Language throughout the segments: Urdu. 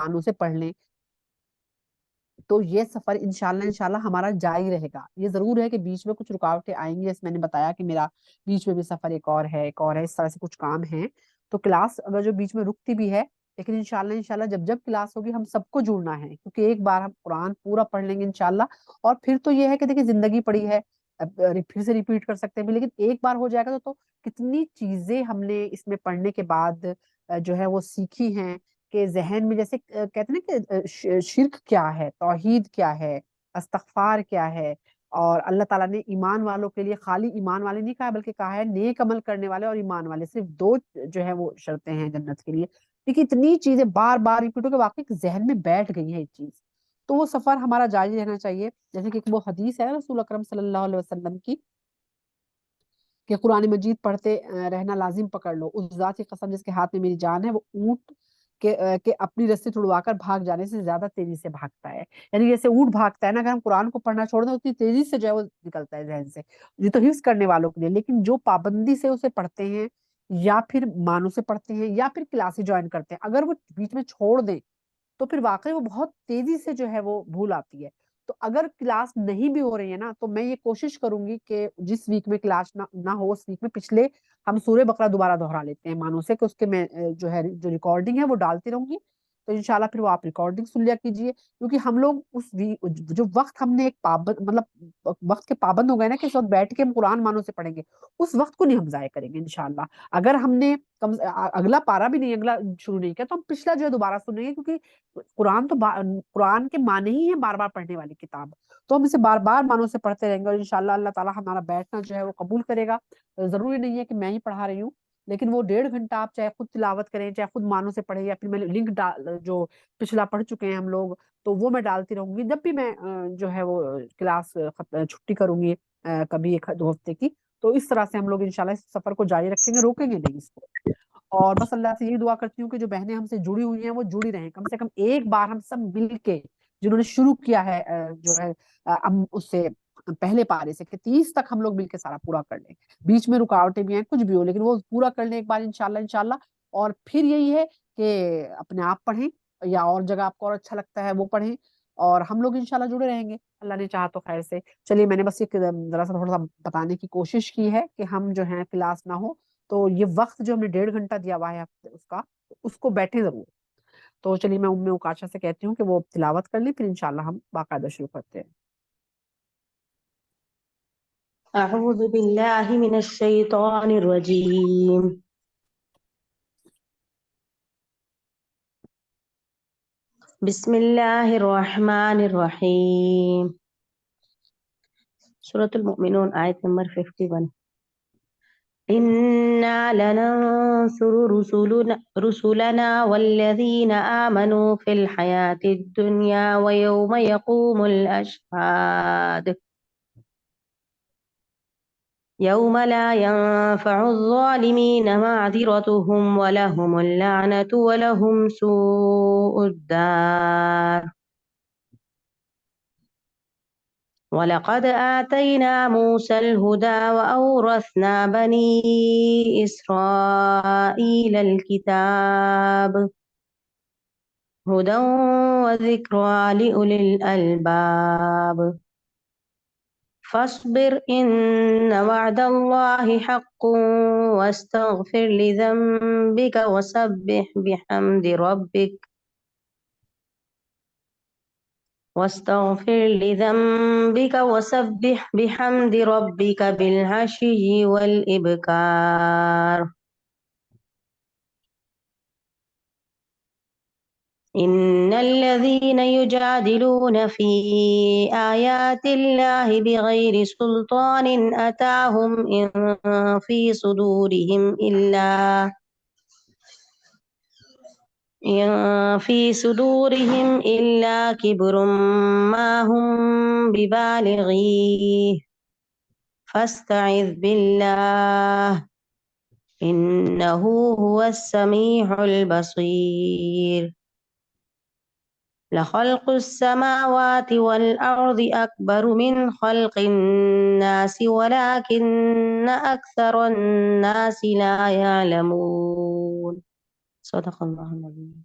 معنوں سے پڑھ لیں. تو یہ سفر انشاءاللہ ہمارا جاری رہے گا. یہ ضرور ہے کہ بیچ میں کچھ رکاوٹیں آئیں گی، جیسے میں نے بتایا کہ میرا بیچ میں بھی سفر ایک اور ہے ایک اور ہے، اس طرح سے کچھ کام ہیں. تو کلاس اگر جو بیچ میں رکتی بھی ہے، لیکن انشاءاللہ جب جب کلاس ہوگی ہم سب کو جڑنا ہے، کیونکہ ایک بار ہم قرآن پورا پڑھ لیں گے انشاءاللہ. اور پھر تو یہ ہے کہ دیکھیں زندگی پڑی ہے، اب پھر سے ریپیٹ کر سکتے ہیں بھی، لیکن ایک بار ہو جائے گا تو کتنی چیزیں ہم نے اس میں پڑھنے کے بعد جو ہے وہ سیکھی ہیں کہ ذہن میں، جیسے کہتے ہیں نا کہ شرک کیا ہے، توحید کیا ہے، استغفار کیا ہے. اور اللہ تعالیٰ نے ایمان والوں کے لیے خالی ایمان والے نہیں کہا، بلکہ کہا ہے نیک عمل کرنے والے اور ایمان والے، صرف دو جو ہے وہ شرطیں ہیں جنت کے لیے. دیکھیے اتنی چیزیں بار بار ریپیٹ ہو کے واقعی ذہن میں بیٹھ گئی ہے یہ چیز. تو وہ سفر ہمارا جاری رہنا چاہیے. جیسے کہ وہ حدیث ہے رسول اکرم صلی اللہ علیہ وسلم کی کہ قرآن مجید پڑھتے رہنا لازم پکڑ لو. اس ذات کی قسم جس کے ہاتھ میں میری جان ہے، وہ اونٹ کہ اپنی رسی چھڑوا کر بھاگ جانے سے زیادہ تیزی سے بھاگتا ہے. یعنی جیسے اونٹ بھاگتا ہے نا، اگر ہم قرآن کو پڑھنا چھوڑ دیں اتنی تیزی سے جو ہے وہ نکلتا ہے ذہن سے. یہ تو حفظ کرنے والوں کے لیے، لیکن جو پابندی سے اسے پڑھتے ہیں یا پھر معنوں سے پڑھتے ہیں یا پھر کلاسیں جوائن کرتے ہیں، اگر وہ بیچ میں چھوڑ دیں تو پھر واقعی وہ بہت تیزی سے جو ہے وہ بھول آتی ہے. تو اگر کلاس نہیں بھی ہو رہی ہے نا، تو میں یہ کوشش کروں گی کہ جس ویک میں کلاس نہ ہو، اس ویک میں پچھلے ہم سورہ بقرہ دوبارہ دہرا لیتے ہیں مانو سے، کہ اس کے میں جو ہے جو ریکارڈنگ ہے وہ ڈالتی رہوں گی. تو انشاءاللہ پھر وہ آپ ریکارڈنگ سن لیا کیجیے، کیونکہ ہم لوگ جو وقت ہم نے ایک پابند مطلب وقت کے پابند ہو گئے نا کہ اس وقت بیٹھ کے ہم قرآن مانو سے پڑھیں گے، اس وقت کو نہیں ہم ضائع کریں گے انشاءاللہ. اگر ہم نے اگلا پارا بھی نہیں، اگلا شروع نہیں کیا، تو ہم پچھلا جو ہے دوبارہ سنیں گے، کیونکہ قرآن تو قرآن کے معنی ہی ہیں بار بار پڑھنے والی کتاب. تو ہم اسے بار بار معنوں سے پڑھتے رہیں گے، اور انشاءاللہ اللہ تعالیٰ ہمارا بیٹھنا جو ہے وہ قبول کرے گا. ضروری نہیں ہے کہ میں ہی پڑھا رہی ہوں، لیکن وہ 1.5 گھنٹہ آپ چاہے خود تلاوت کریں، چاہے خود معنوں سے پڑھیں، یا پھر میں لنک جو پچھلا پڑھ چکے ہیں ہم لوگ، تو وہ میں ڈالتی رہوں گی جب بھی میں جو ہے وہ کلاس چھٹی کروں گی، کبھی 1 2 ہفتے کی. تو اس طرح سے ہم لوگ انشاءاللہ اس سفر کو جاری رکھیں گے، روکیں گے نہیں اس کو. اور بس اللہ سے یہی دعا کرتی ہوں کہ جو بہنیں ہم سے جڑی ہوئی ہیں وہ جڑی رہیں، کم سے کم ایک بار ہم سب مل کے، جنہوں نے شروع کیا ہے جو ہے اس سے پہلے پارے سے، کہ 30 تک ہم لوگ مل کے سارا پورا کر لیں. بیچ میں رکاوٹیں بھی ہیں کچھ بھی ہو، لیکن وہ پورا کر لیں ایک بار انشاءاللہ. اور پھر یہی ہے کہ اپنے آپ پڑھیں، یا اور جگہ آپ کو اور اچھا لگتا ہے وہ پڑھیں، اور ہم لوگ انشاءاللہ جڑے رہیں گے اللہ نے چاہا تو خیر سے. چلیے میں نے بس یہ ذرا سا تھوڑا سا بتانے کی کوشش کی ہے کہ ہم جو ہیں کلاس نہ ہو تو یہ وقت جو ہم نے 1.5 گھنٹہ دیا ہوا ہے اس کو بیٹھیں ضرور. تو چلیے میں ام اوکاشا سے کہتی ہوں کہ وہ تلاوت کر لیں، پھر انشاءاللہ ہم باقاعدہ شروع کرتے ہیں. أعوذ بالله من الشيطان الرجيم. بسم الله الرحمن الرحيم. سورة المؤمنون آية نمبر 51. إنا لننصر رسلنا والذين آمنوا في الحياة الدنيا ويوم يقوم الأشهاد يوم لا ينفع الظالمين معذرتهم ولهم اللعنة ولهم سوء الدار. ولقد آتينا موسى الهدى وأورثنا بني إسرائيل الكتاب هدى وذكرى لأولي الألباب. فاصبر إن وعد الله حق واستغفر لذنبك وسبح بحمد ربك بالعشي والإبكار. إن الذين يجادلون في آيات الله بغير سلطان أتاهم إن في صدورهم إلا كبر ما هم ببالغيه فاستعذ بالله إنه هو السميع البصير. لخلق السماوات والأرض أكبر من خلق الناس ولكن أكثر الناس لا يعلمون. صدق الله العظيم.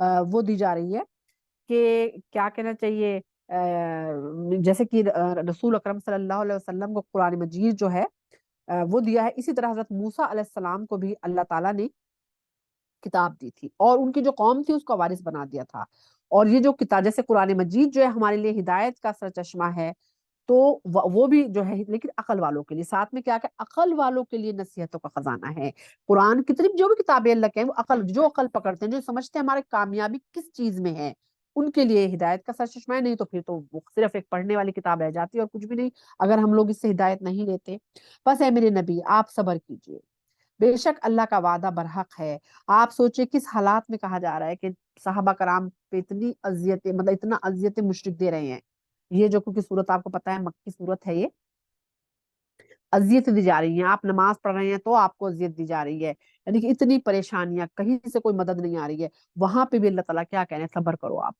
وہ دی جا رہی ہے کہ کیا کہنا چاہیے، جیسے کہ رسول اکرم صلی اللہ علیہ وسلم کو قرآن مجید جو ہے وہ دیا ہے، اسی طرح حضرت موسیٰ علیہ السلام کو بھی اللہ تعالیٰ نے کتاب دی تھی اور ان کی جو قوم تھی اس کا وارث بنا دیا تھا. اور یہ جو کتاب جیسے قرآن مجید جو ہے ہمارے لیے ہدایت کا سرچشمہ ہے، تو وہ بھی جو ہے لیکن عقل والوں کے لیے، ساتھ میں کیا کہ عقل والوں کے لیے نصیحتوں کا خزانہ ہے. قرآن کتنی جو بھی کتابیں اللہ کے ہیں، وہ عقل پکڑتے ہیں، جو سمجھتے ہیں ہماری کامیابی کس چیز میں ہے، ان کے لیے ہدایت کا سرچشمہ ہے. نہیں تو پھر تو وہ صرف ایک پڑھنے والی کتاب رہ جاتی ہے اور کچھ بھی نہیں، اگر ہم لوگ اس سے ہدایت نہیں لیتے. بس اے میرے نبی آپ صبر کیجئے، بے شک اللہ کا وعدہ برحق ہے. آپ سوچے کس حالات میں کہا جا رہا ہے کہ صحابہ کرام پہ اتنی اذیتیں، مطلب اتنا اذیتیں مشرک دے رہے ہیں. یہ جو کیونکہ صورت آپ کو پتا ہے مکی صورت ہے، یہ اذیت دی جا رہی ہیں. آپ نماز پڑھ رہے ہیں تو آپ کو اذیت دی جا رہی ہے، یعنی کہ اتنی پریشانیاں، کہیں سے کوئی مدد نہیں آ رہی ہے. وہاں پہ بھی اللہ تعالیٰ کیا کہہ رہے ہیں، صبر کرو آپ.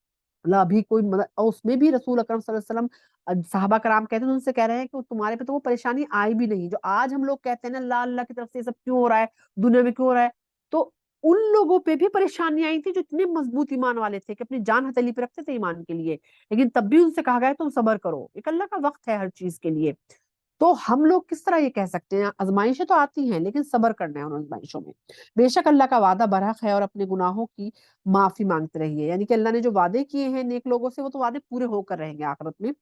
مطلب ابھی کوئی مدد، اور اس میں بھی رسول اکرم صلی اللہ علیہ وسلم صحابہ کرام کہتے ہیں، ان سے کہہ رہے ہیں کہ تمہارے پہ تو وہ پریشانی آئی بھی نہیں جو آج ہم لوگ کہتے ہیں نا، اللہ اللہ کی طرف سے یہ سب کیوں ہو رہا ہے، دنیا میں کیوں ہو رہا ہے. تو ان لوگوں پہ بھی پریشانی آئی تھی جو اتنے مضبوط ایمان والے تھے کہ اپنی جان ہتھیلی پہ رکھتے تھے ایمان کے لیے، لیکن تب بھی ان سے کہا گیا تم صبر کرو. ایک اللہ کا وقت ہے ہر چیز کے لیے. تو ہم لوگ کس طرح یہ کہہ سکتے ہیں، آزمائشیں تو آتی ہیں لیکن صبر کرنا ہے ان آزمائشوں میں. بے شک اللہ کا وعدہ برحق ہے اور اپنے گناہوں کی معافی مانگتے رہیے. یعنی کہ اللہ نے جو وعدے کیے ہیں نیک لوگوں سے، وہ تو وعدے پورے ہو کر رہیں گے آخرت میں.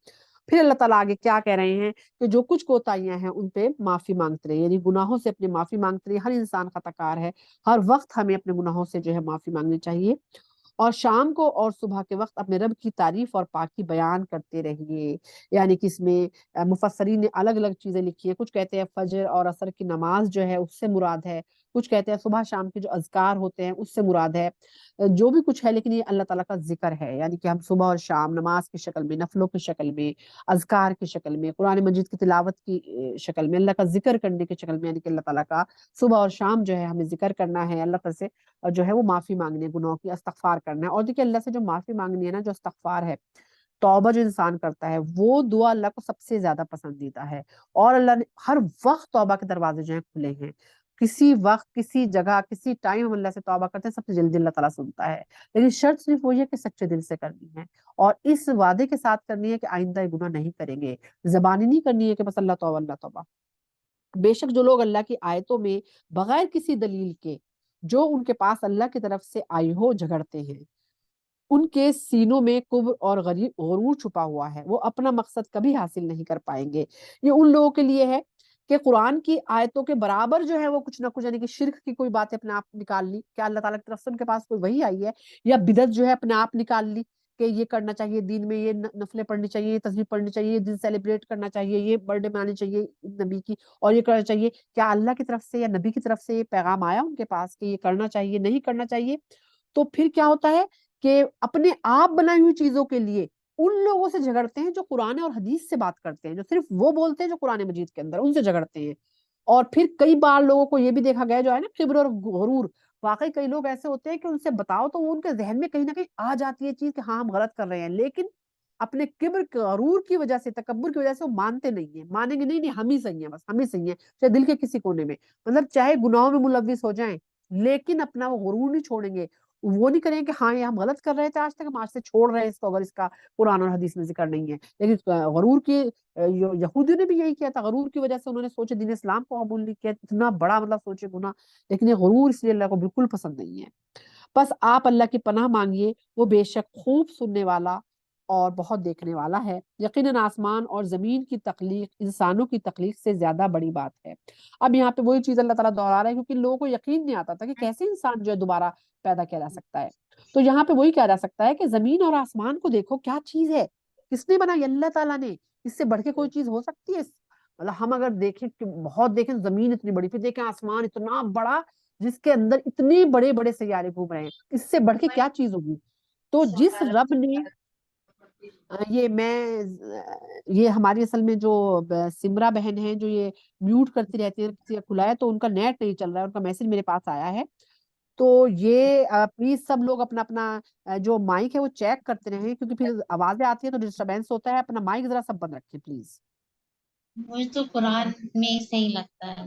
پھر اللہ تعالیٰ آگے کیا کہہ رہے ہیں کہ جو کچھ کوتاہیاں ہیں ان پہ معافی مانگتے رہیے، یعنی گناہوں سے اپنے معافی مانگتے رہیے. ہر انسان خطا کار ہے، ہر وقت ہمیں اپنے گناہوں سے جو ہے معافی مانگنی چاہیے. اور شام کو اور صبح کے وقت اپنے رب کی تعریف اور پاکی بیان کرتے رہیے. یعنی کہ اس میں مفسرین نے الگ الگ چیزیں لکھی ہیں. کچھ کہتے ہیں فجر اور عصر کی نماز جو ہے اس سے مراد ہے، کچھ کہتے ہیں صبح شام کے جو اذکار ہوتے ہیں اس سے مراد ہے. جو بھی کچھ ہے لیکن یہ اللہ تعالیٰ کا ذکر ہے، یعنی کہ ہم صبح اور شام نماز کی شکل میں، نفلوں کی شکل میں، اذکار کی شکل میں، قرآن مجید کی تلاوت کی شکل میں، اللہ کا ذکر کرنے کی شکل میں، یعنی کہ اللہ تعالیٰ کا صبح اور شام جو ہے ہمیں ذکر کرنا ہے، اللہ تعالیٰ سے جو ہے وہ معافی مانگنی ہے، گناہوں کی استغفار کرنا ہے. اور دیکھیے اللہ سے جو معافی مانگنی ہے نا، جو استغفار ہے، توبہ جو انسان کرتا ہے، وہ دعا اللہ کو سب سے زیادہ پسندیدہ ہے. اور اللہ نے ہر وقت توبہ کے دروازے جو ہیں کھلے ہیں. کسی وقت، کسی جگہ، کسی ٹائم ہم اللہ سے توبہ کرتے ہیں، سب سے جلدی اللہ تعالیٰ سنتا ہے. لیکن شرط صرف وہی ہے کہ سچے دل سے کرنی ہے اور اس وعدے کے ساتھ کرنی ہے کہ آئندہ یہ گناہ نہیں کریں گے. زبانی نہیں کرنی ہے کہ بس اللہ توبہ اللہ توبہ. بے شک جو لوگ اللہ کی آیتوں میں بغیر کسی دلیل کے جو ان کے پاس اللہ کی طرف سے آئی ہو جھگڑتے ہیں، ان کے سینوں میں کبر اور غرور چھپا ہوا ہے، وہ اپنا مقصد کبھی حاصل نہیں کر پائیں گے. یہ ان لوگوں کے لیے ہے کہ قرآن کی آیتوں کے برابر جو ہے وہ کچھ نہ کچھ، یعنی کہ شرک کی کوئی بات اپنے آپ نکال لی، کیا اللہ تعالیٰ کی طرف سے ان کے پاس کوئی وحی آئی ہے، یا بدعت جو ہے اپنے آپ نکال لی کہ یہ کرنا چاہیے دین میں، یہ نفلیں پڑھنی چاہیے، یہ تسبیح پڑھنی چاہیے، یہ دن سیلیبریٹ کرنا چاہیے، یہ برتھ ڈے منانی چاہیے نبی کی، اور یہ کرنا چاہیے. کیا اللہ کی طرف سے یا نبی کی طرف سے یہ پیغام آیا ان کے پاس کہ یہ کرنا چاہیے نہیں کرنا چاہیے؟ تو پھر کیا ہوتا ہے کہ اپنے آپ بنائی ہوئی چیزوں کے لیے ان لوگوں سے جھگڑتے ہیں جو قرآن اور حدیث سے بات کرتے ہیں، جو صرف وہ بولتے ہیں جو قرآن مجید کے اندر، ان سے جھگڑتے ہیں. اور پھر کئی بار لوگوں کو یہ بھی دیکھا گیا جو ہے نا کبر اور غرور، واقعی کئی لوگ ایسے ہوتے ہیں کہ ان سے بتاؤ تو وہ ان کے ذہن میں کہیں نہ کہیں آ جاتی ہے چیز کہ ہاں ہم غلط کر رہے ہیں، لیکن اپنے کبر غرور کی وجہ سے، تکبر کی وجہ سے وہ مانتے نہیں ہیں، مانیں گے نہیں نہیں ہم ہی صحیح ہیں، بس ہم ہی صحیح ہیں، چاہے دل کے کسی کونے میں، مطلب چاہے گناہوں میں ملوث ہو جائیں لیکن اپنا وہ غرور نہیں چھوڑیں گے. وہ نہیں کریں کہ ہاں یہ ہم غلط کر رہے تھے آج تک، ہم آج سے چھوڑ رہے ہیں اس کو اگر اس کا قرآن اور حدیث میں ذکر نہیں ہے. لیکن غرور کی یہودیوں نے بھی یہی کیا تھا، غرور کی وجہ سے انہوں نے سوچے دین اسلام کو قبول نہیں کیا، اتنا بڑا مطلب سوچے گناہ، لیکن یہ غرور اس لیے اللہ کو بالکل پسند نہیں ہے. بس آپ اللہ کی پناہ مانگیے، وہ بے شک خوب سننے والا اور بہت دیکھنے والا ہے. یقیناً آسمان اور زمین کی تخلیق انسانوں کی تخلیق سے زیادہ بڑی بات ہے. اب یہاں پہ وہی چیز اللہ تعالیٰ دہرا رہا ہے کیونکہ لوگوں کو یقین نہیں آتا تھا کہ کیسے انسان جو ہے دوبارہ پیدا کیا جا سکتا ہے. تو یہاں پہ وہی کہا جا سکتا ہے کہ زمین اور آسمان کو دیکھو کیا چیز ہے، کس نے بنائی؟ اللہ تعالیٰ نے. اس سے بڑھ کے کوئی چیز ہو سکتی ہے؟ مطلب ہم اگر دیکھیں کہ بہت دیکھیں زمین اتنی بڑی، پھر دیکھیں آسمان اتنا بڑا جس کے اندر اتنے بڑے بڑے سیارے گھوم رہے ہیں، اس سے بڑھ کے کیا چیز ہوگی؟ تو جس رب نے یہ ہماری اصل میں جو سمرا بہن ہے جو یہ میوٹ کرتی رہتی ہے، کسی کا کھلا ہے تو ان کا نیٹ نہیں چل رہا ہے، ان کا میسج میرے پاس آیا ہے. تو یہ پلیز سب لوگ اپنا اپنا جو مائک ہے وہ چیک کرتے رہیں کیونکہ پھر آوازیں آتی ہیں تو ڈسٹربینس ہوتا ہے. اپنا مائک ذرا سب بند رکھیں پلیز. مجھے تو قرآن میں ہی صحیح لگتا ہے.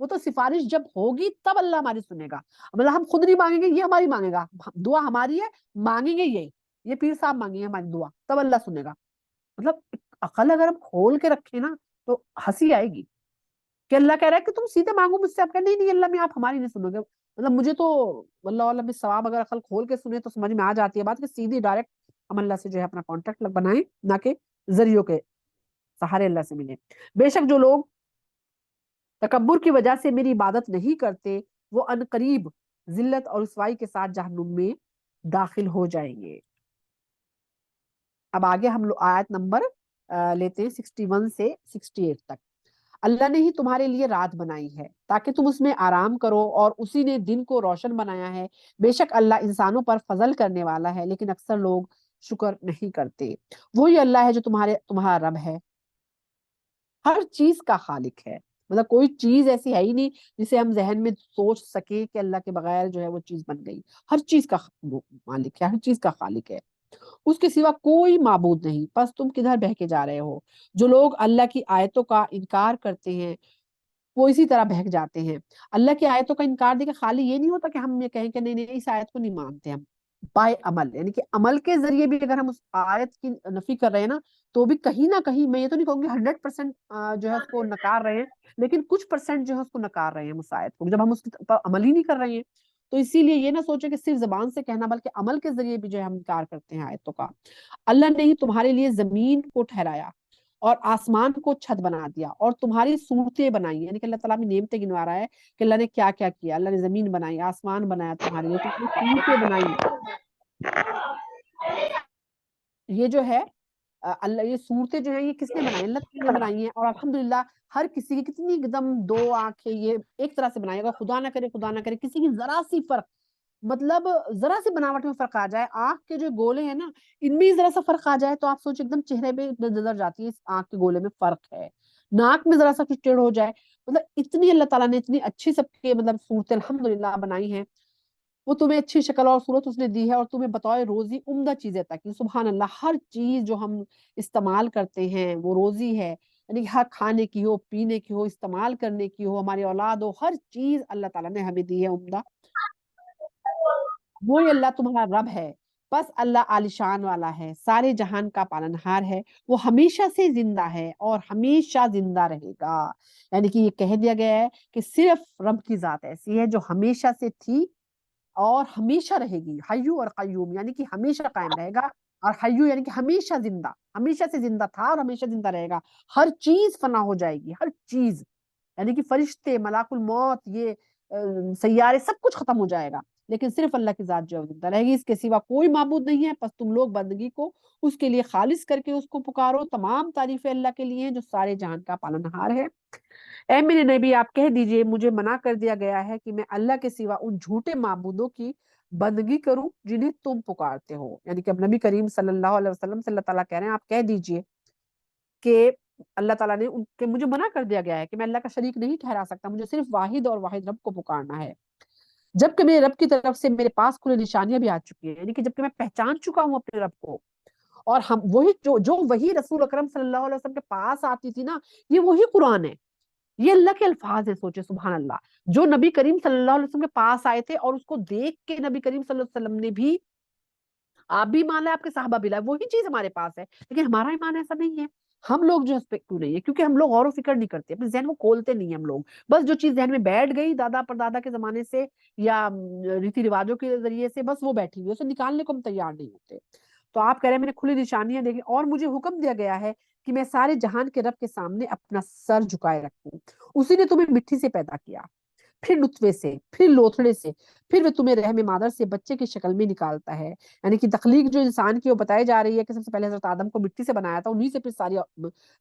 وہ تو سفارش جب ہوگی تب اللہ ہماری سنے گا، مطلب ہم خود نہیں مانگیں گے، یہ ہماری مانگے گا، دعا ہماری ہے، مانگیں گے یہی، یہ پیر صاحب مانگیں گے ہماری دعا، تب اللہ سنے گا۔ مطلب عقل اگر ہم کھول کے رکھیں نا تو ہنسی آئے گی کہ اللہ کہہ رہا ہے کہ تم سیدھے مانگو مجھ سے، آپ کہ نہیں نہیں اللہ میں آپ ہماری نہیں سنو گے، مطلب مجھے تو اللہ عالم میں ثواب، اگر عقل کھول کے سنے تو سمجھ میں آ جاتی ہے بات کہ سیدھی ڈائریکٹ ہم اللہ سے جو ہے اپنا کانٹیکٹ بنائیں، نہ کہ ذریعوں کے سہارے اللہ سے ملیں۔ بے شک جو لوگ تکبر کی وجہ سے میری عبادت نہیں کرتے وہ ان قریب ذلت اور رسوائی کے ساتھ جہنم میں داخل ہو جائیں گے۔ اب آگے ہم لوگ آیت نمبر لیتے ہیں 61 سے 68 تک۔ اللہ نے ہی تمہارے لیے رات بنائی ہے تاکہ تم اس میں آرام کرو، اور اسی نے دن کو روشن بنایا ہے۔ بے شک اللہ انسانوں پر فضل کرنے والا ہے، لیکن اکثر لوگ شکر نہیں کرتے۔ وہی اللہ ہے جو تمہارا رب ہے، ہر چیز کا خالق ہے، مطلب کوئی چیز ایسی ہے ہی نہیں جسے ہم ذہن میں سوچ سکیں کہ اللہ کے بغیر جو ہے وہ چیز بن گئی۔ ہر چیز کا وہ مالک ہے، ہر چیز کا خالق ہے، اس کے سوا کوئی معبود نہیں، بس تم کدھر بہہ کے جا رہے ہو؟ جو لوگ اللہ کی آیتوں کا انکار کرتے ہیں وہ اسی طرح بہک جاتے ہیں۔ اللہ کی آیتوں کا انکار دیکھیں خالی یہ نہیں ہوتا کہ ہم یہ کہیں کہ نہیں نہیں اس آیت کو نہیں مانتے ہم، بائے عمل، یعنی کہ عمل کے ذریعے بھی اگر ہم اس آیت کی نفی کر رہے ہیں نا تو بھی کہیں نہ کہیں، میں یہ تو نہیں کہوں گی 100% جو ہے اس کو نکار رہے ہیں، لیکن کچھ پرسنٹ جو ہے اس کو نکار رہے ہیں ہم اس آیت کو، جب ہم اس پر عمل ہی نہیں کر رہے ہیں۔ تو اسی لیے یہ نہ سوچیں کہ صرف زبان سے کہنا، بلکہ عمل کے ذریعے بھی جو ہے ہم انکار کرتے ہیں آیتوں کا۔ اللہ نے ہی تمہارے لیے زمین کو ٹھہرایا اور آسمان کو چھت بنا دیا اور تمہاری صورتیں بنائی، یعنی کہ اللہ تعالیٰ بھی نعمتیں گنوا رہا ہے کہ اللہ نے کیا کیا کیا۔ اللہ نے زمین بنائی، آسمان بنایا تمہارے لیے، تمہاری صورتیں بنائی۔ یہ جو ہے اللہ، یہ صورتیں جو ہیں یہ کس نے بنائی؟ اللہ تعالیٰ نے بنائی ہیں، اور الحمدللہ ہر کسی کی کتنی ایک دم دو آنکھیں یہ ایک طرح سے بنائی گا، خدا نہ کرے خدا نہ کرے کسی کی ذرا سی فرق، مطلب ذرا سی بناوٹ میں فرق آ جائے، آنکھ کے جو گولے ہیں نا ان میں ذرا سا فرق آ جائے تو آپ سوچیں ایک دم چہرے پہ نظر جاتی ہے اس آنکھ کے گولے میں فرق ہے، ناک میں ذرا سا کچھ ٹیڑھ ہو جائے، مطلب اتنی اللہ تعالیٰ نے اتنی اچھی سب کے مطلب صورتیں الحمدللہ بنائی ہیں۔ وہ تمہیں اچھی شکل اور صورت اس نے دی ہے اور تمہیں بطور روزی عمدہ چیزیں عطا کی۔ سبحان اللہ، ہر چیز جو ہم استعمال کرتے ہیں وہ روزی ہے، یعنی ہر کھانے کی ہو، پینے کی ہو، استعمال کرنے کی ہو، ہماری اولاد ہو، ہر چیز اللہ تعالیٰ نے ہمیں دی ہے عمدہ۔ وہی اللہ تمہارا رب ہے، بس اللہ عالیشان والا ہے، سارے جہان کا پالنہار ہے، وہ ہمیشہ سے زندہ ہے اور ہمیشہ زندہ رہے گا۔ یعنی کہ یہ کہہ دیا گیا ہے کہ صرف رب کی ذات ایسی ہے جو ہمیشہ سے تھی اور ہمیشہ رہے گی، حیو اور قیوم، یعنی کہ ہمیشہ قائم رہے گا، اور حیو یعنی کہ ہمیشہ زندہ، ہمیشہ سے زندہ تھا اور ہمیشہ زندہ رہے گا۔ ہر چیز فنا ہو جائے گی، ہر چیز، یعنی کہ فرشتے، ملاک الموت، یہ سیارے، سب کچھ ختم ہو جائے گا، لیکن صرف اللہ کی ذات جو ہے زندہ رہے گی، اس کے سوا کوئی معبود نہیں ہے، پس تم لوگ بندگی کو اس کے لیے خالص کر کے اس کو پکارو۔ تمام تعریفیں اللہ کے لیے ہیں جو سارے جہان کا پالنہار ہے۔ اے میرے نبی آپ کہہ دیجئے مجھے منع کر دیا گیا ہے کہ میں اللہ کے سوا ان جھوٹے معبودوں کی بندگی کروں جنہیں تم پکارتے ہو، یعنی کہ اب نبی کریم صلی اللہ علیہ وسلم سے اللہ تعالیٰ کہہ رہے ہیں آپ کہہ دیجئے کہ اللہ تعالیٰ نے کہ مجھے منع کر دیا گیا ہے کہ میں اللہ کا شریک نہیں ٹھہرا سکتا، مجھے صرف واحد اور واحد رب کو پکارنا ہے، جبکہ میرے رب کی طرف سے میرے پاس کھلے نشانیاں بھی آ چکی ہیں، یعنی کہ جبکہ میں پہچان چکا ہوں اپنے رب کو، اور ہم وہی جو وہی رسول اکرم صلی اللہ علیہ وسلم کے پاس آتی تھی نا، یہ وہی قرآن ہے، یہ اللہ کے الفاظ ہیں، سوچے سبحان اللہ، جو نبی کریم صلی اللہ علیہ وسلم کے پاس آئے تھے اور اس کو دیکھ کے نبی کریم صلی اللہ علیہ وسلم نے بھی، آپ بھی مان لیں آپ کے صحابہ بھی لائے، وہی چیز ہمارے پاس ہے، لیکن ہمارا ایمان ایسا نہیں ہے۔ ہم لوگ جو اس پہ کیوں نہیں ہے؟ کیونکہ ہم لوگ غور و فکر نہیں کرتے، اپنے ذہن کو کھولتے نہیں ہیں ہم لوگ، بس جو چیز ذہن میں بیٹھ گئی دادا پردادا کے زمانے سے یا ریتی رواجوں کے ذریعے سے، بس وہ بیٹھی ہوئی، اسے نکالنے کو ہم تیار نہیں ہوتے۔ تو آپ کہہ رہے ہیں میں نے کھلی نشانیاں دیکھی اور مجھے حکم دیا گیا ہے کہ میں سارے جہان کے رب کے سامنے اپنا سر جھکائے رکھوں، اسی نے تمہیں مٹی سے پیدا کیا، پھر نطفے سے، پھر لوتھڑے سے، پھر وہ تمہیں رحم مادر سے بچے کی شکل میں نکالتا ہے، یعنی کہ تخلیق جو انسان کی وہ بتائی جا رہی ہے کہ سب سے پہلے حضرت آدم کو مٹی سے بنایا تھا، انہی سے پھر ساری